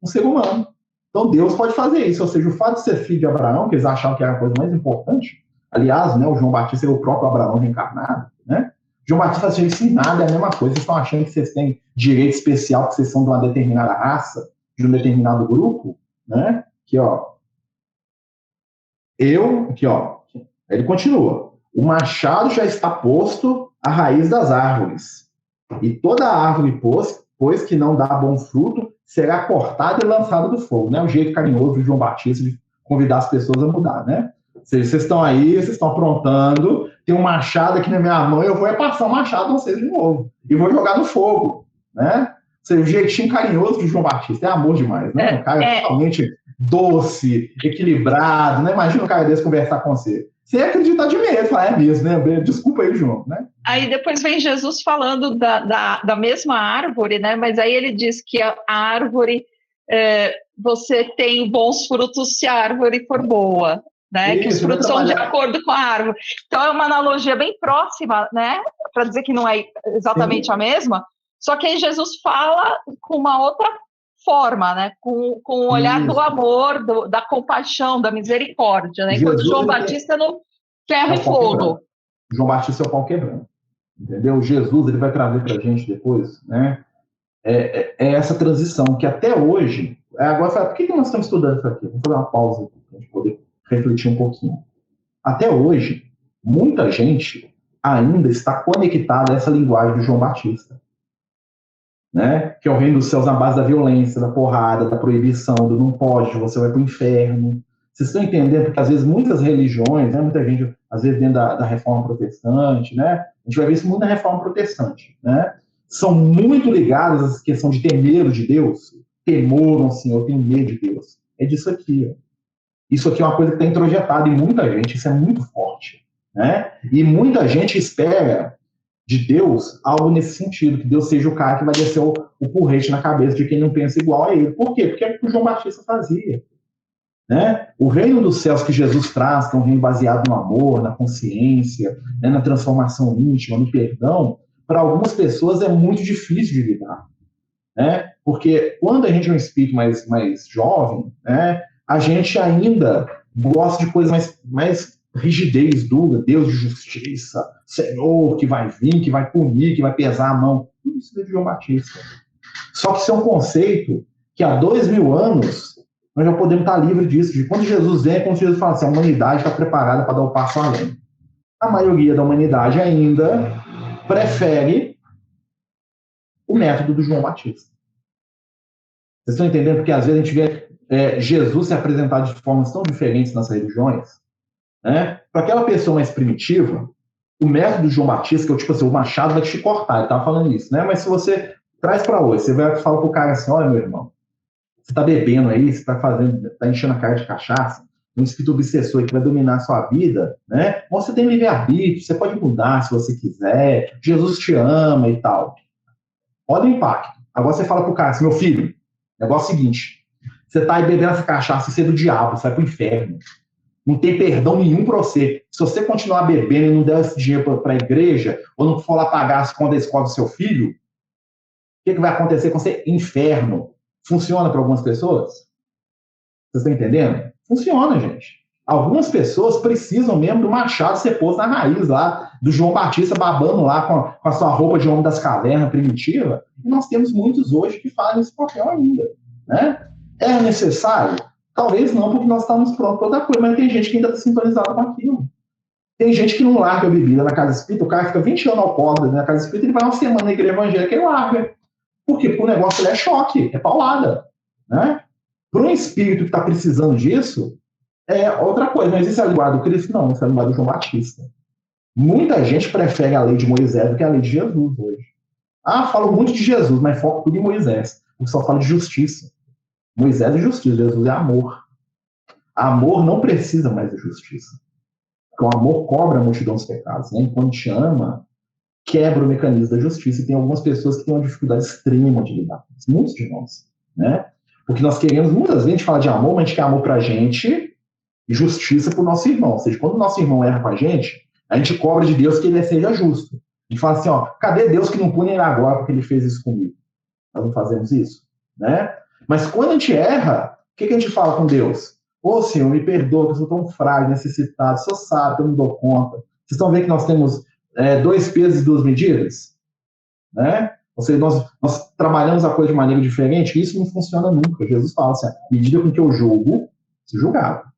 um ser humano. Então, Deus pode fazer isso. Ou seja, o fato de ser filho de Abraão, que eles achavam que era a coisa mais importante, aliás, né, o João Batista é o próprio Abraão reencarnado, né? João Batista fala assim, nada é a mesma coisa, vocês estão achando que vocês têm direito especial porque vocês são de uma determinada raça, de um determinado grupo, né? Aqui, ó. Aqui, ó, ele continua. O machado já está posto à raiz das árvores. E toda árvore, pois que não dá bom fruto, será cortada e lançada do fogo. Né? O jeito carinhoso do João Batista de convidar as pessoas a mudar, né? Vocês estão aí, vocês estão aprontando, tem um machado aqui na minha mão, eu vou passar o machado a vocês de novo. E vou jogar no fogo, né? Ou seja, o jeitinho carinhoso do João Batista. É amor demais, né? Um cara totalmente doce, equilibrado, né? Imagina um cara desse conversar com você. Você ia acreditar de medo, falar, é mesmo, né? Desculpa aí, João, né? Aí depois vem Jesus falando da mesma árvore, né? Mas aí ele diz que a árvore, você tem bons frutos se a árvore for boa, né? Isso, que os frutos são de acordo com a árvore. Então é uma analogia bem próxima, né? Para dizer que não é exatamente a mesma, só que aí Jesus fala com uma outra forma, né? Com o olhar do amor, da compaixão, da misericórdia, né? Enquanto João Batista no ferro e fogo. João Batista é o pau quebrando, entendeu? Jesus, ele vai trazer para a gente depois, né? É essa transição que até hoje, agora, por que nós estamos estudando isso aqui? Vamos fazer uma pausa aqui, para a gente poder refletir um pouquinho. Até hoje, muita gente ainda está conectada a essa linguagem do João Batista. Né? Que é o reino dos céus na base da violência, da porrada, da proibição, do não pode, você vai para o inferno. Vocês estão entendendo? Porque às vezes muitas religiões, né, muita gente, às vezes dentro da reforma protestante, né, a gente vai ver isso muito na reforma protestante, né, são muito ligadas a essa questão de ter medo de Deus. Temor ao Senhor, eu tenho medo de Deus. É disso aqui. Ó. Isso aqui é uma coisa que está introjetada em muita gente, isso é muito forte. Né? E muita gente espera de Deus algo nesse sentido, que Deus seja o cara que vai descer o porrete na cabeça de quem não pensa igual a ele. Por quê? Porque é o que o João Batista fazia. Né? O reino dos céus que Jesus traz, que é um reino baseado no amor, na consciência, né, na transformação íntima, no perdão, para algumas pessoas é muito difícil de lidar. Né? Porque quando a gente é um espírito mais jovem, né, a gente ainda gosta de coisas mais rigidez dura, Deus de justiça, Senhor que vai vir, que vai punir, que vai pesar a mão. Tudo isso é de João Batista. Só que isso é um conceito que há 2000 anos nós já podemos estar livres disso. De quando Jesus vem, é como se Jesus fala assim, a humanidade está preparada para dar o passo além. A maioria da humanidade ainda prefere o método do João Batista. Vocês estão entendendo? Porque às vezes a gente vê Jesus se apresentar de formas tão diferentes nas religiões. Né? Para aquela pessoa mais primitiva, o método do João Batista, que é tipo assim, o machado vai te cortar, ele estava falando isso, né? Mas se você traz para hoje, você vai falar para o cara assim, olha meu irmão, você está bebendo aí, você está enchendo a cara de cachaça, um espírito obsessor que vai dominar a sua vida, né? Você tem livre-arbítrio, você pode mudar se você quiser, Jesus te ama e tal. Olha o impacto. Agora você fala para o cara assim, meu filho, o negócio é o seguinte, você está aí bebendo essa cachaça, você é do diabo, você vai para o inferno. não tem perdão nenhum para você. Se você continuar bebendo e não der esse dinheiro para a igreja, ou não for lá pagar as contas da escola do seu filho, o que vai acontecer com você? Inferno. Funciona para algumas pessoas? Vocês estão entendendo? Funciona, gente. Algumas pessoas precisam mesmo do machado ser posto na raiz lá, do João Batista babando lá com a sua roupa de homem das cavernas primitiva. E nós temos muitos hoje que fazem esse papel ainda. Né? É necessário? Talvez não, porque nós estamos prontos para outra coisa, mas tem gente que ainda está sintonizada com aquilo. Tem gente que não larga a bebida na casa espírita, o cara fica 20 anos alcoólatra na casa espírita, ele vai uma semana na igreja evangélica e ele larga. Por quê? Porque o negócio é choque, é paulada. Né? Para um espírito que está precisando disso, é outra coisa. Não existe a linguagem do Cristo, não. Isso é a linguagem do João Batista. Muita gente prefere a lei de Moisés do que a lei de Jesus hoje. Falo muito de Jesus, mas foco tudo em Moisés. Eu só falo de justiça. Moisés é justiça, Jesus é amor. Amor não precisa mais de justiça. Porque o amor cobra a multidão dos pecados. Né? Quando te ama, quebra o mecanismo da justiça. E tem algumas pessoas que têm uma dificuldade extrema de lidar com isso. Muitos de nós. Né? Porque nós queremos, muitas vezes, a gente fala de amor, mas a gente quer amor pra gente e justiça pro nosso irmão. Ou seja, quando o nosso irmão erra com a gente cobra de Deus que ele seja justo. A gente fala assim, cadê Deus que não pune ele agora porque ele fez isso comigo? Nós não fazemos isso. Né? Mas quando a gente erra, o que a gente fala com Deus? Senhor, me perdoa, que eu sou tão frágil, necessitado, só sabe que eu não dou conta. Vocês estão vendo que nós temos 2 pesos e 2 medidas? Né? Ou seja, nós trabalhamos a coisa de maneira diferente, e isso não funciona nunca. Jesus fala assim, medida com que eu julgo, se julgado.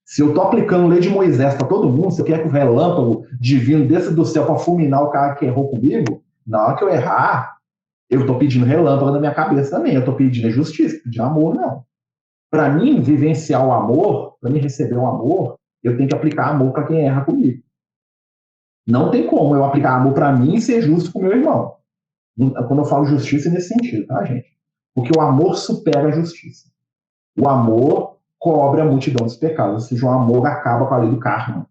Se eu estou aplicando a lei de Moisés para todo mundo, se eu quero que o relâmpago divino desça do céu para fulminar o cara que errou comigo, na hora que eu errar, eu estou pedindo relâmpago na minha cabeça também. Eu estou pedindo justiça, pedindo amor, não. Para mim, vivenciar o amor, para mim receber o amor, eu tenho que aplicar amor para quem erra comigo. Não tem como eu aplicar amor para mim e ser justo com o meu irmão. Quando eu falo justiça, é nesse sentido, tá, gente? Porque o amor supera a justiça. O amor cobre a multidão dos pecados, ou seja, o amor acaba com a lei do karma.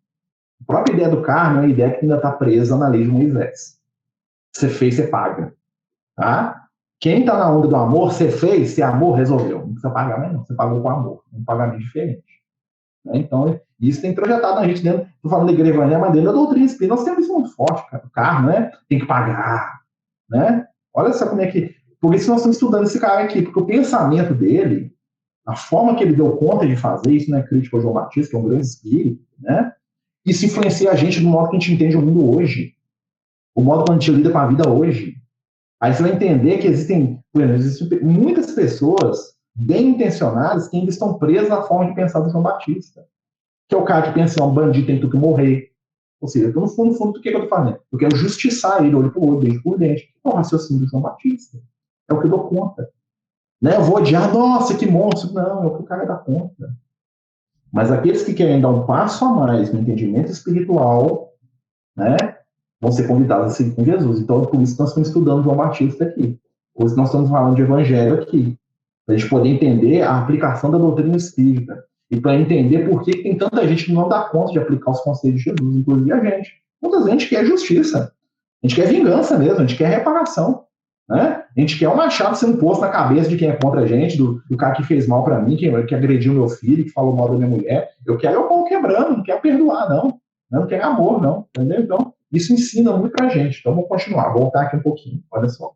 A própria ideia do karma é uma ideia que ainda está presa na lei de Moisés. Você fez, você paga. Tá? Quem está na onda do amor, você fez, você amor, resolveu. Não precisa pagar mais não, você pagou com amor. Um pagamento diferente. Né? Então, isso tem projetado na gente dentro, estou falando da igreja evangélica, mas dentro da doutrina espírita, nós temos isso muito forte, cara. O karma, né? Tem que pagar. Né? Olha só como é que... Por isso nós estamos estudando esse cara aqui, porque o pensamento dele, a forma que ele deu conta de fazer, isso não é crítico ao João Batista, que é um grande espírito, né? Isso influencia a gente do modo que a gente entende o mundo hoje, o modo como a gente lida com a vida hoje. Aí você vai entender que existem muitas pessoas bem intencionadas que ainda estão presas na forma de pensar do João Batista, que é o cara que pensa, um bandido tem que morrer. Ou seja, eu tô no fundo, do que eu estou fazendo? Eu quero justiçar ele, olho por olho, dente por dente. É o raciocínio do João Batista. É o que eu dou conta. Né? Eu vou odiar, nossa, que monstro. Não, é o que o cara dá conta. Mas aqueles que querem dar um passo a mais no entendimento espiritual, né, vão ser convidados a seguir com Jesus. Então, por isso que nós estamos estudando João Batista aqui. Por isso que nós estamos falando de evangelho aqui. Para a gente poder entender a aplicação da doutrina espírita. E para entender por que tem tanta gente que não dá conta de aplicar os conceitos de Jesus, inclusive a gente. Muitas vezes a gente quer justiça. A gente quer vingança mesmo, a gente quer reparação. Né? A gente quer um machado sendo posto na cabeça de quem é contra a gente, do cara que fez mal para mim, que agrediu meu filho, que falou mal da minha mulher. Eu quero o pau quebrando, não quero perdoar, não. Não quero amor, não. Entendeu? Então, isso ensina muito pra gente. Então, vamos continuar, voltar aqui um pouquinho. Olha só.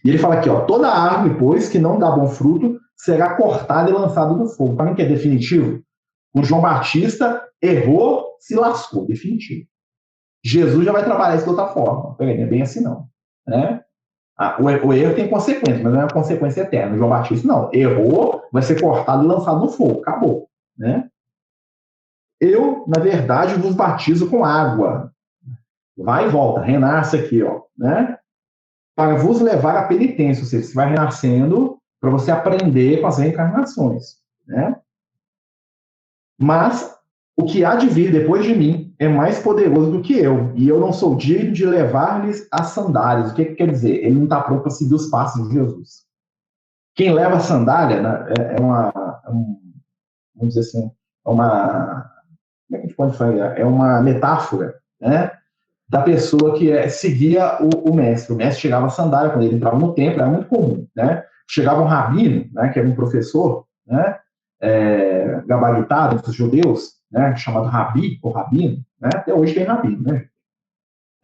E ele fala aqui, toda árvore, pois, que não dá bom fruto, será cortada e lançada no fogo. Para mim que é definitivo? O João Batista errou, se lascou, definitivo. Jesus já vai trabalhar isso de outra forma. Não é bem assim, não. Né? O erro tem consequência, mas não é uma consequência eterna. O João Batista, não. Errou, vai ser cortado e lançado no fogo. Acabou. Né? Eu, na verdade, vos batizo com água. Vai e volta, renasce aqui, né? Para vos levar à penitência. Ou seja, você vai renascendo para você aprender com as reencarnações. Né? Mas o que há de vir depois de mim é mais poderoso do que eu, e eu não sou digno de levar-lhes as sandálias. O que quer dizer? Ele não está pronto para seguir os passos de Jesus. Quem leva a sandália, né, vamos dizer assim, como é que a gente pode falar? É uma metáfora, né, da pessoa que seguia o mestre. O mestre chegava a sandália, quando ele entrava no templo, era muito comum. Né? Chegava um rabino, né, que era um professor, né, gabaritado dos judeus, né, chamado Rabi, ou Rabino, né, até hoje tem Rabino, né?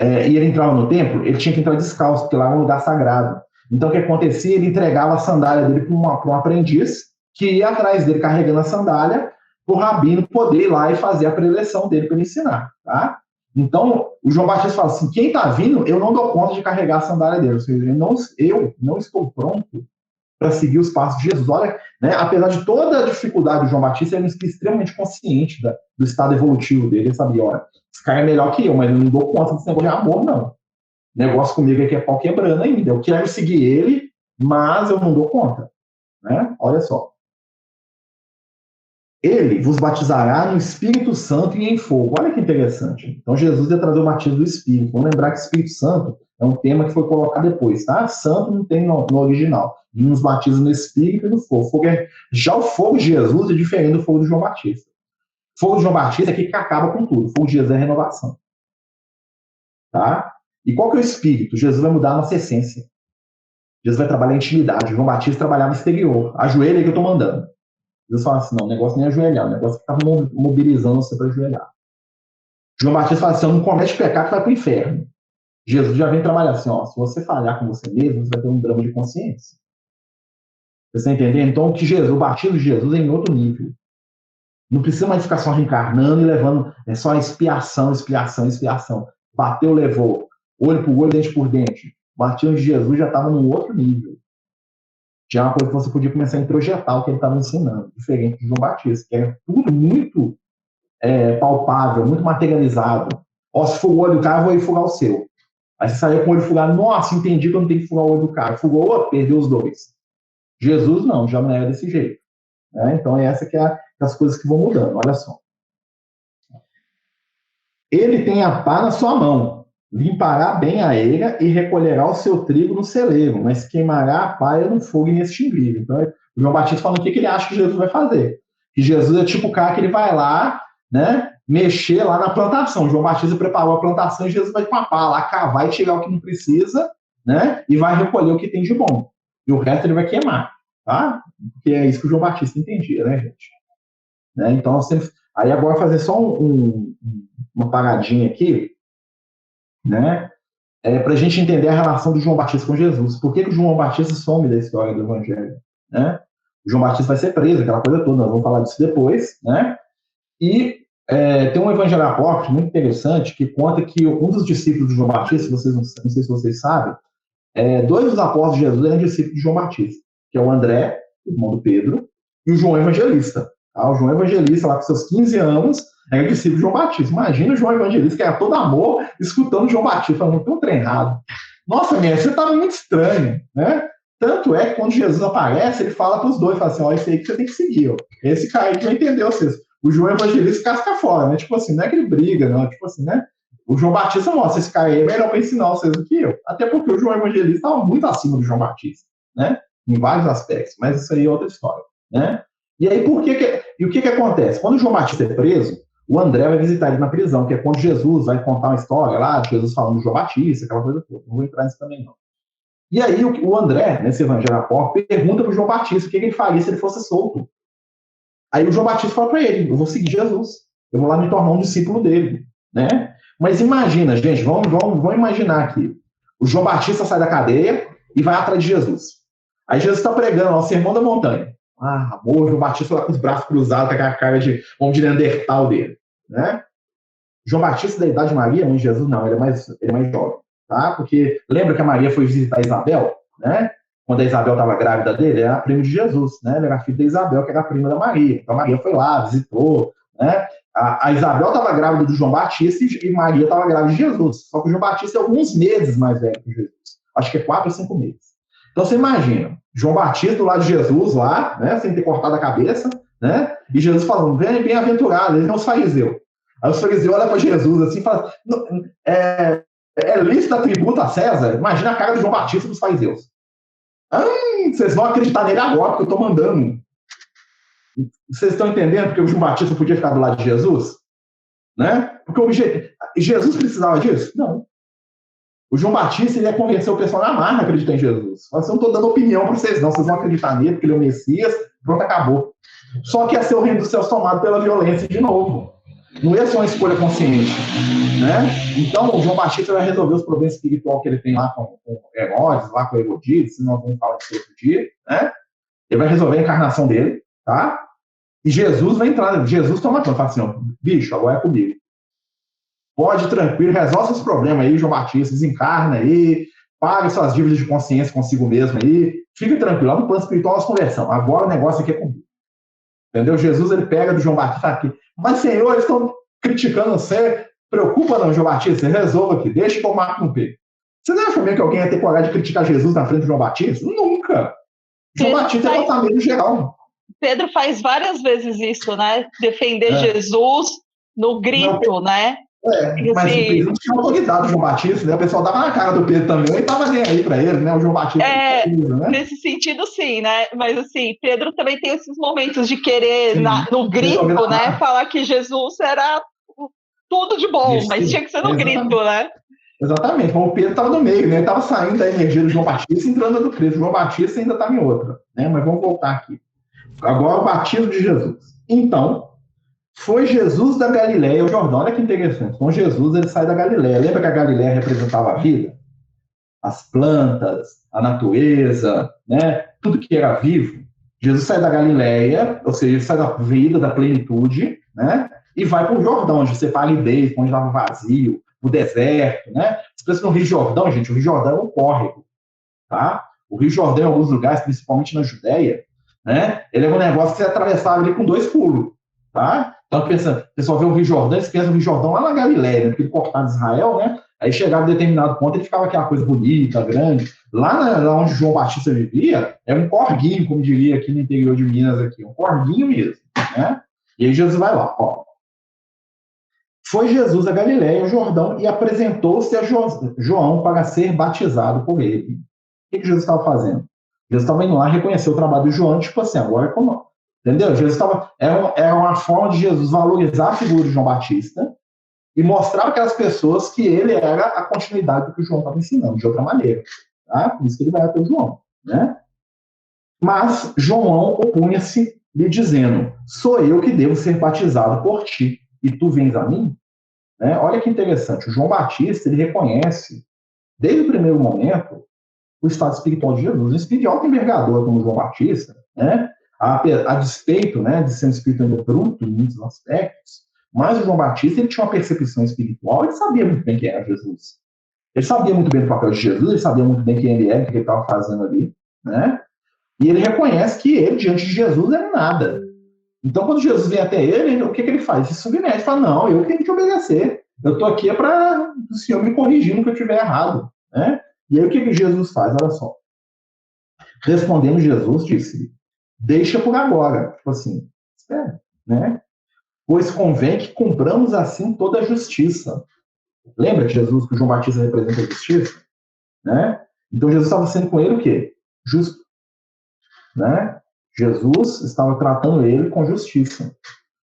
E ele entrava no templo, ele tinha que entrar descalço, porque lá é um lugar sagrado. Então, o que acontecia? Ele entregava a sandália dele para um aprendiz, que ia atrás dele carregando a sandália, para o Rabino poder ir lá e fazer a preleção dele para ele ensinar, tá? Então, o João Batista fala assim, quem está vindo, eu não dou conta de carregar a sandália dele, ou seja, eu não estou pronto para seguir os passos de Jesus. Olha, né, apesar de toda a dificuldade do João Batista, ele é extremamente consciente do estado evolutivo dele. Ele sabia, olha, esse cara é melhor que eu, mas eu não dou conta desse negócio de amor, não. O negócio comigo aqui é pau quebrando ainda. Eu quero seguir ele, mas eu não dou conta. Né? Olha só. Ele vos batizará no Espírito Santo e em fogo. Olha que interessante. Então, Jesus ia trazer o batismo do Espírito. Vamos lembrar que o Espírito Santo é um tema que foi colocado depois, tá? Santo não tem no original. E nos batiza no Espírito e no fogo. Já o fogo de Jesus é diferente do fogo de João Batista. O fogo de João Batista é que acaba com tudo. O fogo de Jesus é renovação. Tá? E qual que é o Espírito? Jesus vai mudar a nossa essência. Jesus vai trabalhar a intimidade. João Batista trabalhava exterior. Ajoelha aí que eu estou mandando. Jesus fala assim, não, o negócio nem é ajoelhar, o negócio que está mobilizando você para ajoelhar. João Batista fala assim, não comete pecado que vai para o inferno. Jesus já vem trabalhar assim, ó, se você falhar com você mesmo, você vai ter um drama de consciência. Você está entendendo? Então, o batismo de Jesus é em outro nível. Não precisa mais ficar só reencarnando e levando, é só expiação. Bateu, levou. Olho por olho, dente por dente. O batismo de Jesus já estava num outro nível. Já é uma coisa que você podia começar a introjetar o que ele estava ensinando, diferente de João Batista, que era tudo muito palpável, muito materializado. Ó, se for o olho do cara, eu vou enfugar o seu. Aí você saiu com o olho fugado, nossa, entendi que eu não tenho que fugar o olho do cara. Fugou, perdeu os dois. Jesus não, já não era desse jeito. Né? Então, essa que é as coisas que vão mudando, olha só. Ele tem a pá na sua mão, limpará bem a eira e recolherá o seu trigo no celeiro, mas queimará a palha no fogo inextinguível. Então, o João Batista falando o que ele acha que Jesus vai fazer. Que Jesus é tipo o cara que ele vai lá, né, mexer lá na plantação. O João Batista preparou a plantação e Jesus vai com a pá lá, cavar e tirar o que não precisa, né, e vai recolher o que tem de bom. E o resto ele vai queimar, tá? Porque é isso que o João Batista entendia, né, gente? Né? Então, aí agora fazer só uma paradinha aqui, né? Para a gente entender a relação do João Batista com Jesus. Por que o João Batista some da história do Evangelho? Né? O João Batista vai ser preso, aquela coisa toda, nós vamos falar disso depois, né? E tem um evangelho apócrifo muito interessante que conta que um dos discípulos de João Batista, não sei se vocês sabem, dois dos apóstolos de Jesus eram discípulos de João Batista, que é o André, irmão do Pedro, e o João Evangelista. Tá? O João Evangelista, lá com seus 15 anos, era discípulo de João Batista. Imagina o João Evangelista, que era todo amor, escutando João Batista, falando, tão treinado. Nossa, você estava muito estranho, né? Tanto é que quando Jesus aparece, ele fala para os dois, fala assim, ó, esse aí que você tem que seguir, ó. Esse cara aí que vai entender vocês. O João Evangelista casca fora, né? Tipo assim, não é que ele briga, não, tipo assim, né? O João Batista mostra, esse cara aí é melhor para ensinar vocês do que eu. Até porque o João Evangelista estava muito acima do João Batista, né? Em vários aspectos, mas isso aí é outra história, né? E aí, o que acontece? Quando o João Batista é preso, o André vai visitar ele na prisão, que é quando Jesus vai contar uma história lá, de Jesus falando do João Batista, aquela coisa toda. Não vou entrar nisso também, não. E aí, o André, nesse evangelho apócrifo, pergunta para o João Batista o que ele faria se ele fosse solto. Aí o João Batista fala para ele, eu vou seguir Jesus, eu vou lá me tornar um discípulo dele, né? Mas imagina, gente, vamos imaginar aqui. O João Batista sai da cadeia e vai atrás de Jesus. Aí Jesus está pregando o Sermão da Montanha. Ah, amor, o João Batista lá com os braços cruzados, com aquela cara de homem de Neandertal dele, né? João Batista da idade de Maria, mãe de Jesus, não, ele é mais jovem, tá? Porque lembra que a Maria foi visitar a Isabel, né? Quando a Isabel estava grávida dele, ele era primo de Jesus, né? Ele era filho da Isabel, que era a prima da Maria. Então a Maria foi lá, visitou, né? A Isabel estava grávida do João Batista e Maria estava grávida de Jesus. Só que o João Batista é alguns meses mais velho que Jesus. Acho que é 4 ou 5 meses. Então você imagina, João Batista do lado de Jesus lá, né? Sem ter cortado a cabeça, né? E Jesus falando, vem bem-aventurado, eles são os fariseus. Aí os fariseus olham para Jesus assim e falam, é lícito dar tributo a César? Imagina a cara do João Batista dos fariseus. Vocês vão acreditar nele agora, porque eu estou mandando. Vocês estão entendendo porque o João Batista podia ficar do lado de Jesus? Né? Porque Jesus precisava disso? Não. O João Batista ele ia convencer o pessoal na marra a acreditar em Jesus. Mas eu não estou dando opinião para vocês, não. Vocês vão acreditar nele, porque ele é o Messias, pronto, acabou. Só que ia ser o reino dos céus tomado pela violência de novo. Não ia ser uma escolha consciente, né? Então, o João Batista vai resolver os problemas espirituais que ele tem lá com Herodes, lá com Herodíades, se nós vamos falar disso outro dia, né? Ele vai resolver a encarnação dele, tá? E Jesus vai entrar, Jesus toma conta, fala assim, ó, bicho, agora é comigo. Pode, tranquilo, resolve seus problemas aí, João Batista, desencarna aí, paga suas dívidas de consciência consigo mesmo aí, fica tranquilo, lá no plano espiritual nós conversamos, agora o negócio aqui é comigo. Entendeu? Jesus, ele pega do João Batista aqui, mas Senhor, eles estão criticando você, preocupa não, João Batista, você resolva aqui, deixa que eu mato no peito. Você não acha mesmo que alguém ia ter coragem de criticar Jesus na frente do João Batista? Nunca! João Batista é botar medo geral. Pedro faz várias vezes isso, né? Defender Jesus no grito, não, né? Mas o Pedro tinha autoridade do João Batista, né? O pessoal dava na cara do Pedro também, e tava nem aí para ele, né? O João Batista. Né? Nesse sentido, sim, né? Mas assim, Pedro também tem esses momentos de querer, no grito, né? Falar que Jesus era tudo de bom, mas tinha que ser no grito, né? Exatamente, como o Pedro estava no meio, né? Ele estava saindo da energia do João Batista e entrando no Cristo. O João Batista ainda estava em outra, né? Mas vamos voltar aqui. Agora, o batismo de Jesus. Então, foi Jesus da Galileia ao Jordão. Olha que interessante. Então, Jesus, ele sai da Galileia. Lembra que a Galileia representava a vida? As plantas, a natureza, né? Tudo que era vivo. Jesus sai da Galileia, ou seja, ele sai da vida, da plenitude, né? E vai para o Jordão, onde você fala ideias, onde estava vazio, o deserto, né? Você pensa no Rio Jordão, gente, o Rio Jordão é um córrego, tá? O Rio Jordão, em alguns lugares, principalmente na Judéia, né? Ele é um negócio que você atravessava ali com 2 pulos, tá? Então, pensa, o pessoal vê o Rio Jordão, você pensa no Rio Jordão lá na Galileia, né? Porque ele cortava Israel, né? Aí chegava a determinado ponto, ele ficava aquela coisa bonita, grande. Lá onde João Batista vivia, é um corguinho, como diria aqui no interior de Minas, aqui, um corguinho mesmo, né? E aí Jesus vai lá, ó. Foi Jesus a Galileia, ao Jordão, e apresentou-se a João para ser batizado por ele. O que Jesus estava fazendo? Jesus estava indo lá reconhecer o trabalho de João, tipo assim, agora é como... Entendeu? Jesus estava... Era uma forma de Jesus valorizar a figura de João Batista e mostrar para aquelas pessoas que ele era a continuidade do que o João estava ensinando, de outra maneira. Tá? Por isso que ele vai até o João, né? Mas João opunha-se, lhe dizendo, sou eu que devo ser batizado por ti, e tu vens a mim? Né? Olha que interessante, o João Batista, ele reconhece, desde o primeiro momento, o estado espiritual de Jesus. Um espírito de alta envergadura como o João Batista, né? A despeito, né, de ser um espírito ainda bruto em muitos aspectos, mas o João Batista, ele tinha uma percepção espiritual, ele sabia muito bem quem era Jesus. Ele sabia muito bem o papel de Jesus, ele sabia muito bem quem ele era, o que ele estava fazendo ali, né? E ele reconhece que ele, diante de Jesus, era nada. Então, quando Jesus vem até ele, o que ele faz? Ele se submete, ele fala, não, eu tenho que obedecer. Eu estou aqui para o Senhor me corrigir no que eu estiver errado, né? E aí, o que Jesus faz? Olha só. Respondendo, Jesus disse, deixa por agora. Tipo assim, espera, né? Pois convém que cumpramos assim toda a justiça. Lembra que Jesus, que o João Batista representa a justiça? Né? Então, Jesus estava sendo com ele o quê? Justo. Né? Jesus estava tratando ele com justiça,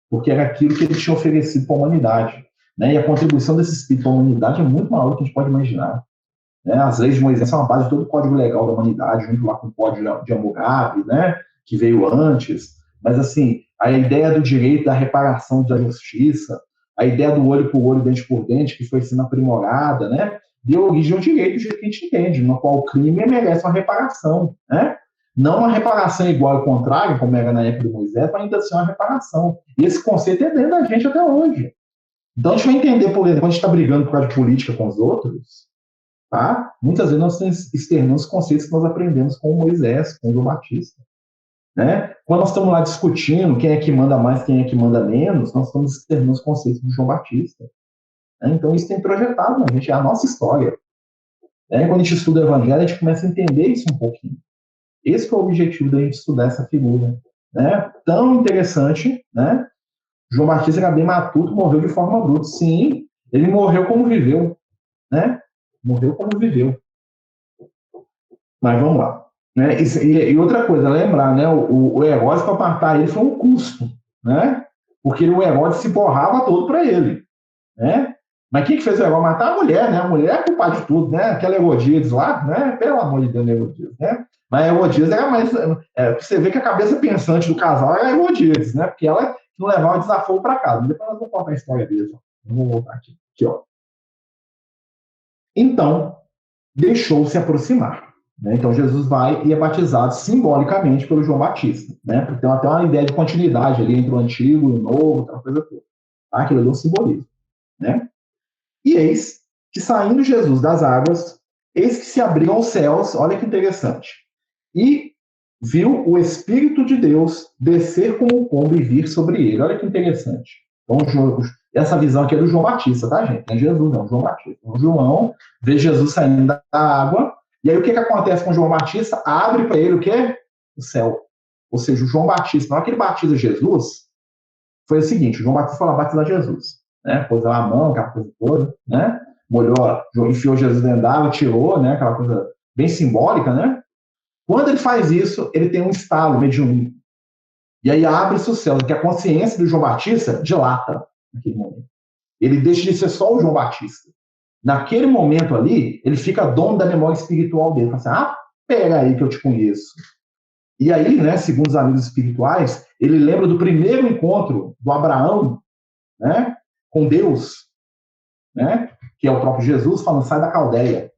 porque era aquilo que ele tinha oferecido para a humanidade. Né? E a contribuição desse espírito para a humanidade é muito maior do que a gente pode imaginar. Né? As leis de Moisés são a base de todo o código legal da humanidade, junto lá com o código de Hammurabi, né? Que veio antes. Mas, assim, a ideia do direito, da reparação da justiça, a ideia do olho por olho, dente por dente, que foi sendo aprimorada, né? Deu origem ao direito do jeito que a gente entende, no qual o crime merece uma reparação, né? Não uma reparação igual ao contrário, como era na época de Moisés, mas ainda assim uma reparação. E esse conceito é dentro da gente até hoje. Então, a gente vai entender, por exemplo, quando a gente está brigando por causa de política com os outros, tá? Muitas vezes nós externamos conceitos que nós aprendemos com Moisés, com o João Batista. Né? Quando nós estamos lá discutindo quem é que manda mais, quem é que manda menos, nós estamos externando os conceitos do João Batista. Né? Então, isso tem projetado na gente, é a nossa história. Né? Quando a gente estuda o Evangelho, a gente começa a entender isso um pouquinho. Esse é o objetivo da gente estudar essa figura. Né? Tão interessante, né? João Batista era bem matuto, morreu de forma bruta. Sim, ele morreu como viveu. Né? Morreu como viveu. Mas vamos lá. Né? E outra coisa, lembrar, né? O Herodes, para matar ele, foi um custo. Né? Porque o Herodes se borrava todo para ele. Né? Mas quem que fez o Herodes matar? A mulher, né? A mulher é culpada de tudo, né? Aquela Herodíades lá, né? Pelo amor de Deus, Herodíades, né? Mas a Herodíades era mais... você vê que a cabeça pensante do casal era a Herodíades, né? Porque ela não levava o desafio para casa. Depois nós vamos contar a história deles. Vamos voltar aqui. Aqui, ó. Então, deixou-se aproximar. Né? Então, Jesus vai e é batizado simbolicamente pelo João Batista. Né? Porque tem até uma ideia de continuidade ali entre o antigo e o novo, aquela coisa toda. Tá? Aquilo ali é um simbolismo. Né? E eis que, saindo Jesus das águas, eis que se abriram os céus, olha que interessante, e viu o Espírito de Deus descer como um pombo e vir sobre ele. Olha que interessante. Então, essa visão aqui é do João Batista, tá, gente? Não é Jesus, não, João Batista. Então, João vê Jesus saindo da água, e aí o que acontece com João Batista? Abre para ele o quê? O céu. Ou seja, o João Batista, na hora que ele batiza Jesus, foi o seguinte, o João Batista foi lá batizar Jesus. Né? Pôs lá a mão, aquela coisa toda, né? Molhou, enfiou Jesus dentro d'água, tirou, né? Aquela coisa bem simbólica, né? Quando ele faz isso, ele tem um estalo mediúnico. E aí abre-se o céu, que a consciência do João Batista dilata naquele momento. Ele deixa de ser só o João Batista. Naquele momento ali, ele fica dono da memória espiritual dele. Fala assim, pega aí que eu te conheço. E aí, né, segundo os amigos espirituais, ele lembra do primeiro encontro do Abraão, né, com Deus, né, que é o próprio Jesus, falando, sai da Caldeia.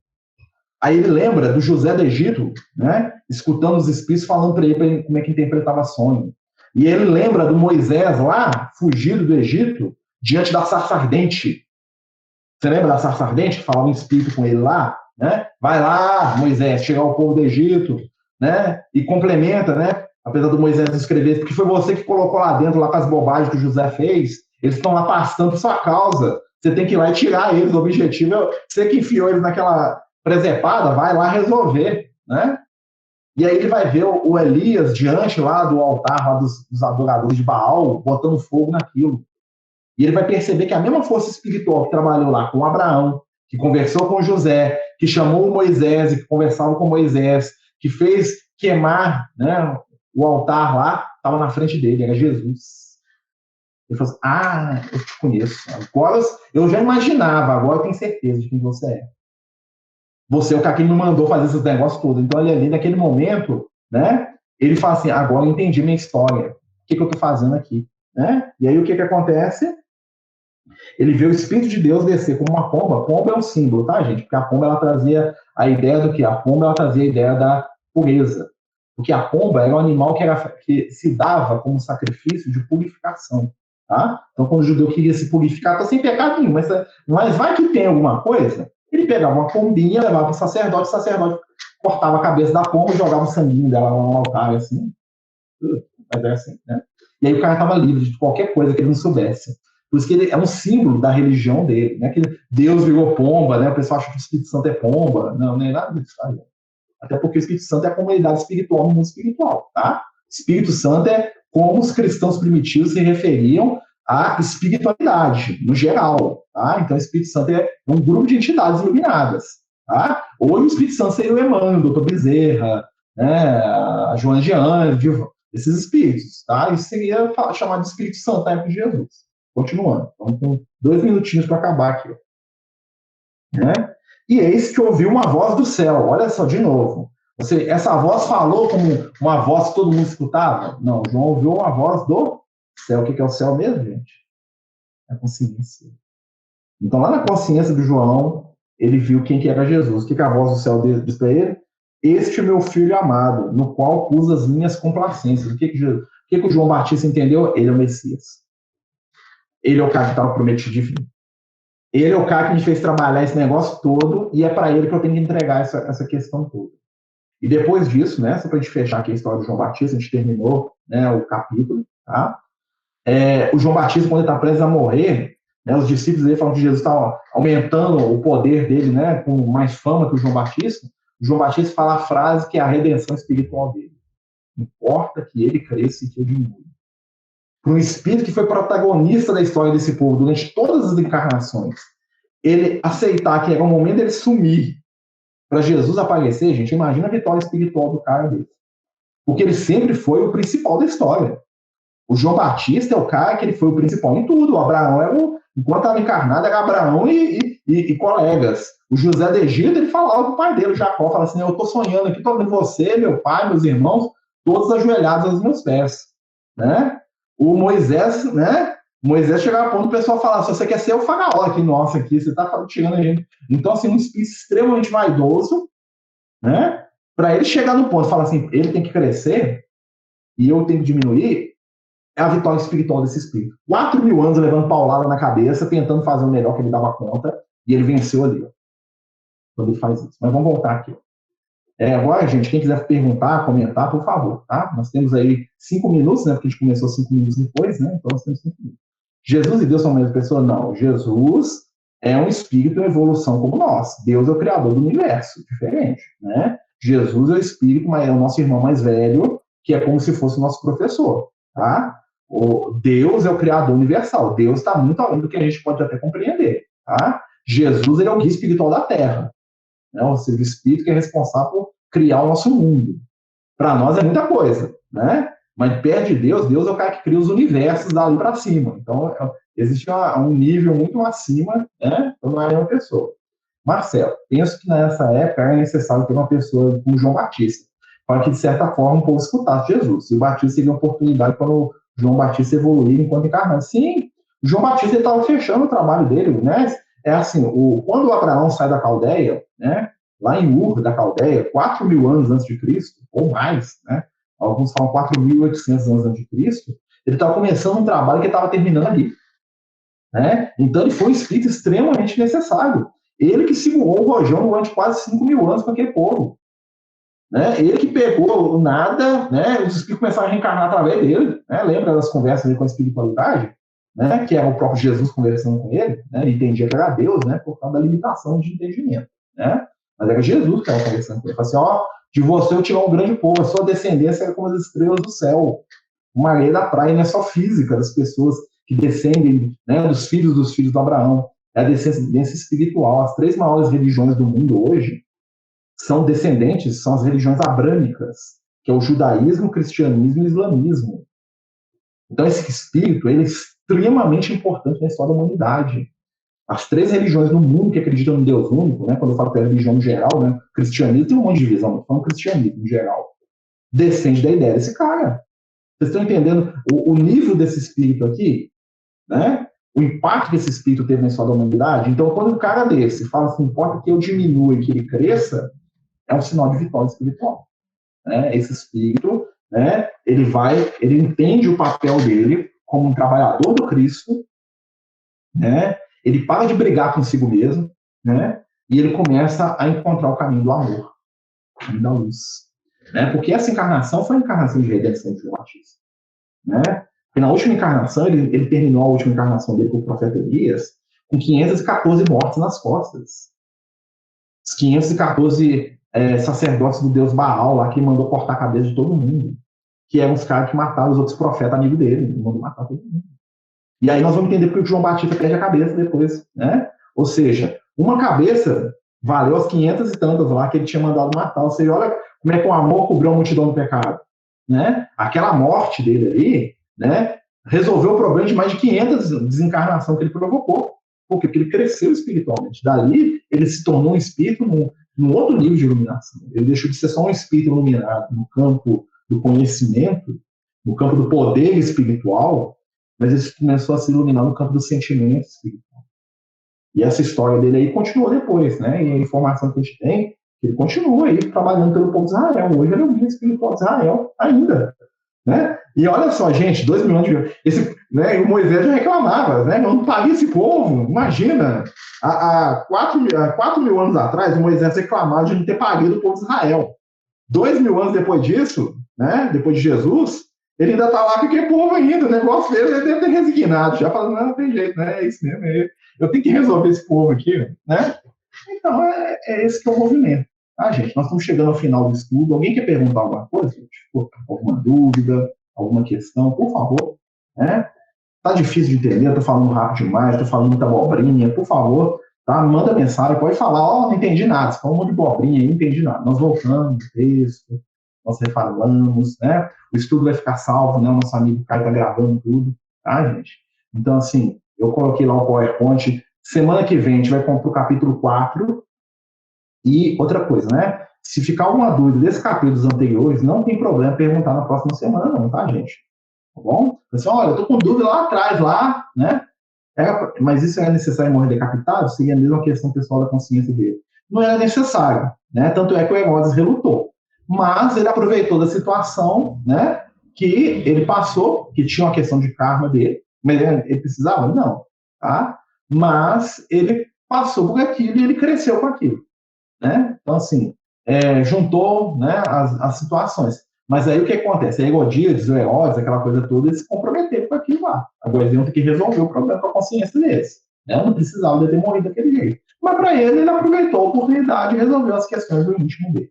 Aí ele lembra do José do Egito, né, escutando os espíritos falando para ele como é que interpretava sonho. E ele lembra do Moisés lá, fugido do Egito, diante da sarça ardente. Você lembra da sarça ardente que falava um espírito com ele lá? Né? Vai lá, Moisés, chegar ao povo do Egito, né? E complementa, né? Apesar do Moisés escrever, porque foi você que colocou lá dentro, lá com as bobagens que o José fez, eles estão lá pastando por sua causa. Você tem que ir lá e tirar eles. O objetivo é você que enfiou eles naquela presepada, vai lá resolver, né? E aí ele vai ver o Elias diante lá do altar lá dos adoradores de Baal, botando fogo naquilo. E ele vai perceber que a mesma força espiritual que trabalhou lá com Abraão, que conversou com José, que chamou Moisés e que conversava com Moisés, que fez queimar, né, o altar lá, estava na frente dele, era Jesus. Ele falou assim, eu te conheço. Agora eu já imaginava, agora eu tenho certeza de quem você é. Você é o cara que me mandou fazer esses negócios todos. Então, ele ali, naquele momento, né, ele fala assim, agora eu entendi minha história. O que eu estou fazendo aqui? Né? E aí, o que acontece? Ele vê o Espírito de Deus descer como uma pomba. Pomba é um símbolo, tá, gente? Porque a pomba, ela trazia a ideia do quê? A pomba, ela trazia a ideia da pureza. Porque a pomba era um animal que se dava como sacrifício de purificação. Tá? Então, quando o judeu queria se purificar, está sem pecado nenhum, mas vai que tem alguma coisa, ele pegava uma pombinha, levava para o sacerdote cortava a cabeça da pomba e jogava o sanguinho dela no altar, assim. Mas é assim, né? E aí o cara estava livre de qualquer coisa que ele não soubesse. Por isso que ele é um símbolo da religião dele, né? Que Deus virou pomba, né? O pessoal acha que o Espírito Santo é pomba. Não, não é nada disso. Tá? Até porque o Espírito Santo é a comunidade espiritual no mundo espiritual, tá? Espírito Santo é como os cristãos primitivos se referiam à espiritualidade, no geral, tá? Então, o Espírito Santo é um grupo de entidades iluminadas, tá? Hoje, o Espírito Santo seria o Emmanuel, o doutor Bezerra, né? A Joana de Anjos, esses espíritos, tá? Isso seria chamado de Espírito Santo na época de Jesus. Continuando, vamos com 2 minutinhos para acabar aqui. Né? E eis que ouviu uma voz do céu, olha só, de novo. Essa voz falou como uma voz que todo mundo escutava? Não, João ouviu uma voz do céu. O que é o céu mesmo, gente? É a consciência. Então, lá na consciência do João, ele viu quem que era Jesus. O que a voz do céu diz para ele? Este é meu filho amado, no qual pus as minhas complacências. O que o João Batista entendeu? Ele é o Messias. Ele é o cara que estava prometido de vir. Ele é o cara que me fez trabalhar esse negócio todo e é para ele que eu tenho que entregar essa questão toda. E depois disso, né, só para a gente fechar aqui a história do João Batista, a gente terminou, né, o capítulo, tá? O João Batista, quando ele está prestes a morrer, né, os discípulos dele falam que Jesus está aumentando o poder dele, né, com mais fama que o João Batista. O João Batista fala a frase que é a redenção espiritual dele. Importa que ele cresça e que eu diminua. Para um espírito que foi protagonista da história desse povo durante todas as encarnações, ele aceitar que era o momento dele sumir para Jesus aparecer, gente, imagina a vitória espiritual do cara desse. Porque ele sempre foi o principal da história. O João Batista é o cara que ele foi o principal em tudo. O Abraão era o Enquanto estava encarnado, era Abraão e colegas. O José do Egito, ele falava com o pai dele, o Jacó, falava assim, eu estou sonhando aqui, estou vendo você, meu pai, meus irmãos, todos ajoelhados aos meus pés. Né? O Moisés, né? Moisés chegava a ponto do pessoal falar, se você quer ser o faraó aqui, nossa, aqui, você está tirando a gente. Então, assim, um espírito extremamente vaidoso, né? Para ele chegar no ponto, falar assim, ele tem que crescer e eu tenho que diminuir, é a vitória espiritual desse espírito. 4.000 anos levando paulada na cabeça, tentando fazer o melhor que ele dava conta, e ele venceu ali, ó, quando ele faz isso. Mas vamos voltar aqui. Agora, gente, quem quiser perguntar, comentar, por favor, tá? Nós temos aí 5 minutos, né? Porque a gente começou 5 minutos depois, né? Então nós temos 5 minutos. Jesus e Deus são a mesma pessoa? Não. Jesus é um espírito em evolução como nós. Deus é o criador do universo, diferente, né? Jesus é o espírito, mas é o nosso irmão mais velho, que é como se fosse o nosso professor, tá? O Deus é o criador universal. Deus está muito além do que a gente pode até compreender, tá? Jesus, ele é o guia espiritual da Terra, né? Ou seja, o espírito que é responsável por criar o nosso mundo. Para nós é muita coisa, né? Mas perto de Deus, Deus é o cara que cria os universos dali para cima. Então, existe um nível muito acima, né? Então, não é uma pessoa. Marcelo, penso que nessa época era necessário ter uma pessoa como João Batista, para que, de certa forma, o povo escutasse Jesus. E o Batista seria uma oportunidade para o João Batista evoluir enquanto encarnado. Sim, o João Batista estava fechando o trabalho dele, né? É assim, quando o Abraão sai da Caldeia, né? Lá em Ur da Caldeia, 4.000 anos antes de Cristo, ou mais, né? Alguns falam 4.800 anos antes de Cristo, ele estava começando um trabalho que estava terminando ali. Né? Então ele foi um espírito extremamente necessário. Ele que segurou o rojão durante quase 5.000 anos com aquele povo. Né? Ele que pegou o nada, né? Os espíritos começaram a reencarnar através dele. Né? Lembra das conversas dele com a espiritualidade? Né? Que era o próprio Jesus conversando com ele. Né? Ele entendia que era Deus, né? Por causa da limitação de entendimento. Né? Mas era Jesus que estava conversando com ele. Ele falou assim, ó, de você eu tirar um grande povo, a sua descendência é como as estrelas do céu. Uma areia da praia não é só física das pessoas que descendem, né, dos filhos do Abraão. É a descendência espiritual. As 3 maiores religiões do mundo hoje são descendentes, são as religiões abrâmicas, que é o judaísmo, o cristianismo e o islamismo. Então esse espírito ele é extremamente importante na história da humanidade. As 3 religiões do mundo que acreditam no Deus único, né, quando eu falo que é religião em geral, né, cristianismo tem um monte de divisão, mas falando cristianismo em geral, descende da ideia desse cara. Vocês estão entendendo o nível desse espírito aqui? Né? O impacto que esse espírito teve na história da humanidade? Então, quando um cara desse fala assim, importa que eu diminua e que ele cresça, é um sinal de vitória espiritual. Né? Esse espírito, né, ele entende o papel dele como um trabalhador do Cristo, né? Ele para de brigar consigo mesmo, né? E ele começa a encontrar o caminho do amor, o caminho da luz. Né? Porque essa encarnação foi a encarnação de redenção de João Batista. Né? Porque na última encarnação, ele terminou a última encarnação dele com o profeta Elias com 514 mortes nas costas. Os 514 sacerdotes do deus Baal lá que mandou cortar a cabeça de todo mundo. Que eram os caras que mataram os outros profetas amigos dele. Ele mandou matar todo mundo. E aí nós vamos entender porque o João Batista perde a cabeça depois. Né? Ou seja, uma cabeça valeu as 500 e tantas lá que ele tinha mandado matar. Ou seja, olha como é que o amor cobriu a multidão do pecado. Né? Aquela morte dele ali, né, resolveu o problema de mais de 500 desencarnações que ele provocou. Por quê? Porque ele cresceu espiritualmente. Dali, ele se tornou um espírito num outro nível de iluminação. Ele deixou de ser só um espírito iluminado no campo do conhecimento, no campo do poder espiritual, mas ele começou a se iluminar no campo do sentimento espiritual. E essa história dele aí continuou depois, né? E a informação que a gente tem, ele continua aí trabalhando pelo povo de Israel. Hoje ele é um guia espiritual de Israel ainda. Né? E olha só, gente, 2 milhões de... né, e o Moisés já reclamava, né? Não paria esse povo. Imagina, há 4.000 anos atrás, o Moisés reclamava de não ter parido o povo de Israel. 2.000 anos depois disso, né, depois de Jesus, ele ainda está lá com aquele povo ainda. O negócio dele, ele deve ter resignado. Já falando, não tem jeito, né? É isso mesmo. Eu tenho que resolver esse povo aqui, né? Então, é esse que é o movimento. Ah, gente, nós estamos chegando ao final do estudo. Alguém quer perguntar alguma coisa? Alguma dúvida, alguma questão? Por favor. Né? Tá difícil de entender, estou falando rápido demais, estou falando muita abobrinha. Por favor, tá? Manda mensagem, pode falar, não entendi nada, você falou um monte de abobrinha aí, não entendi nada. Nós voltamos no texto, nós refalamos, né? O estudo vai ficar salvo, né? O nosso amigo Caio está gravando tudo, tá, gente? Então, assim, Eu coloquei lá o PowerPoint. Semana que vem a gente vai para o capítulo 4. E outra coisa, né? Se ficar alguma dúvida desses capítulos anteriores, não tem problema perguntar na próxima semana, não, tá, gente? Tá bom? Assim, olha, eu tô com dúvida lá atrás, lá, né? Mas isso era necessário morrer decapitado? Seria a mesma questão pessoal da consciência dele. Não era necessário, né? Tanto é que o Herodes relutou. Mas ele aproveitou da situação, né? Que ele passou, que tinha uma questão de karma dele. Mas ele precisava? Não. Tá? Mas ele passou por aquilo e ele cresceu com aquilo. Né? Então, assim, juntou, né, as situações. Mas aí o que acontece? A Herodíades, o Herodes, aquela coisa toda, eles se comprometeram com aquilo lá. Agora eles iam ter que resolver o problema com a consciência deles. Né? Não precisava de ter morrido daquele jeito. Mas para ele aproveitou a oportunidade e resolveu as questões do íntimo dele.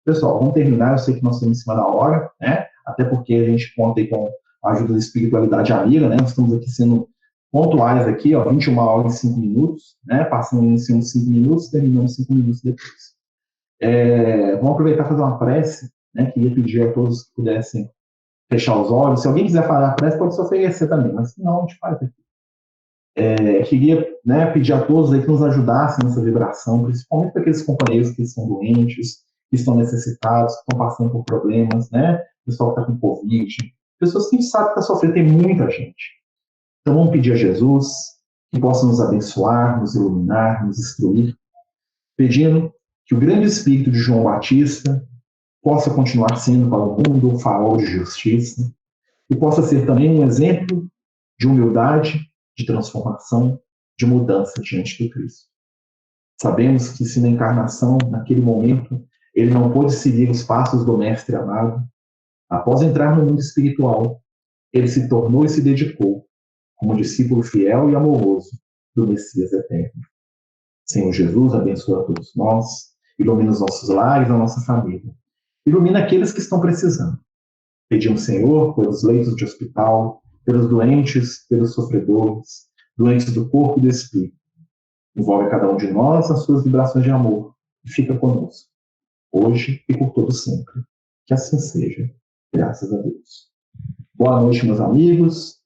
Pessoal, vamos terminar. Eu sei que nós estamos em cima da hora, né? Até porque a gente conta aí com a ajuda da espiritualidade amiga, né? Nós estamos aqui sendo pontuais aqui, ó, 21 horas e 5 minutos, né? Passando em cima 5 minutos, terminamos 5 minutos depois. Vamos aproveitar e fazer uma prece, né? Queria pedir a todos que pudessem fechar os olhos. Se alguém quiser fazer a prece, pode se oferecer também, mas se não, a gente faz aqui. Queria, né, pedir a todos aí que nos ajudassem nessa vibração, principalmente para aqueles companheiros que estão doentes, que estão necessitados, que estão passando por problemas, né? Pessoal que está com Covid, pessoas que a gente sabe que está sofrendo, tem muita gente. Então vamos pedir a Jesus que possa nos abençoar, nos iluminar, nos instruir, pedindo que o grande espírito de João Batista possa continuar sendo para o mundo um farol de justiça e possa ser também um exemplo de humildade, de transformação, de mudança diante do Cristo. Sabemos que se na encarnação, naquele momento, ele não pôde seguir os passos do Mestre amado, após entrar no mundo espiritual, ele se tornou e se dedicou como discípulo fiel e amoroso do Messias eterno. Senhor Jesus, abençoa a todos nós, ilumina os nossos lares, a nossa família. Ilumina aqueles que estão precisando. Pedimos, Senhor, pelos leitos de hospital, pelos doentes, pelos sofredores, doentes do corpo e do espírito. Envolve cada um de nós nas suas vibrações de amor e fica conosco, hoje e por todo sempre. Que assim seja. Graças a Deus. Boa noite, meus amigos.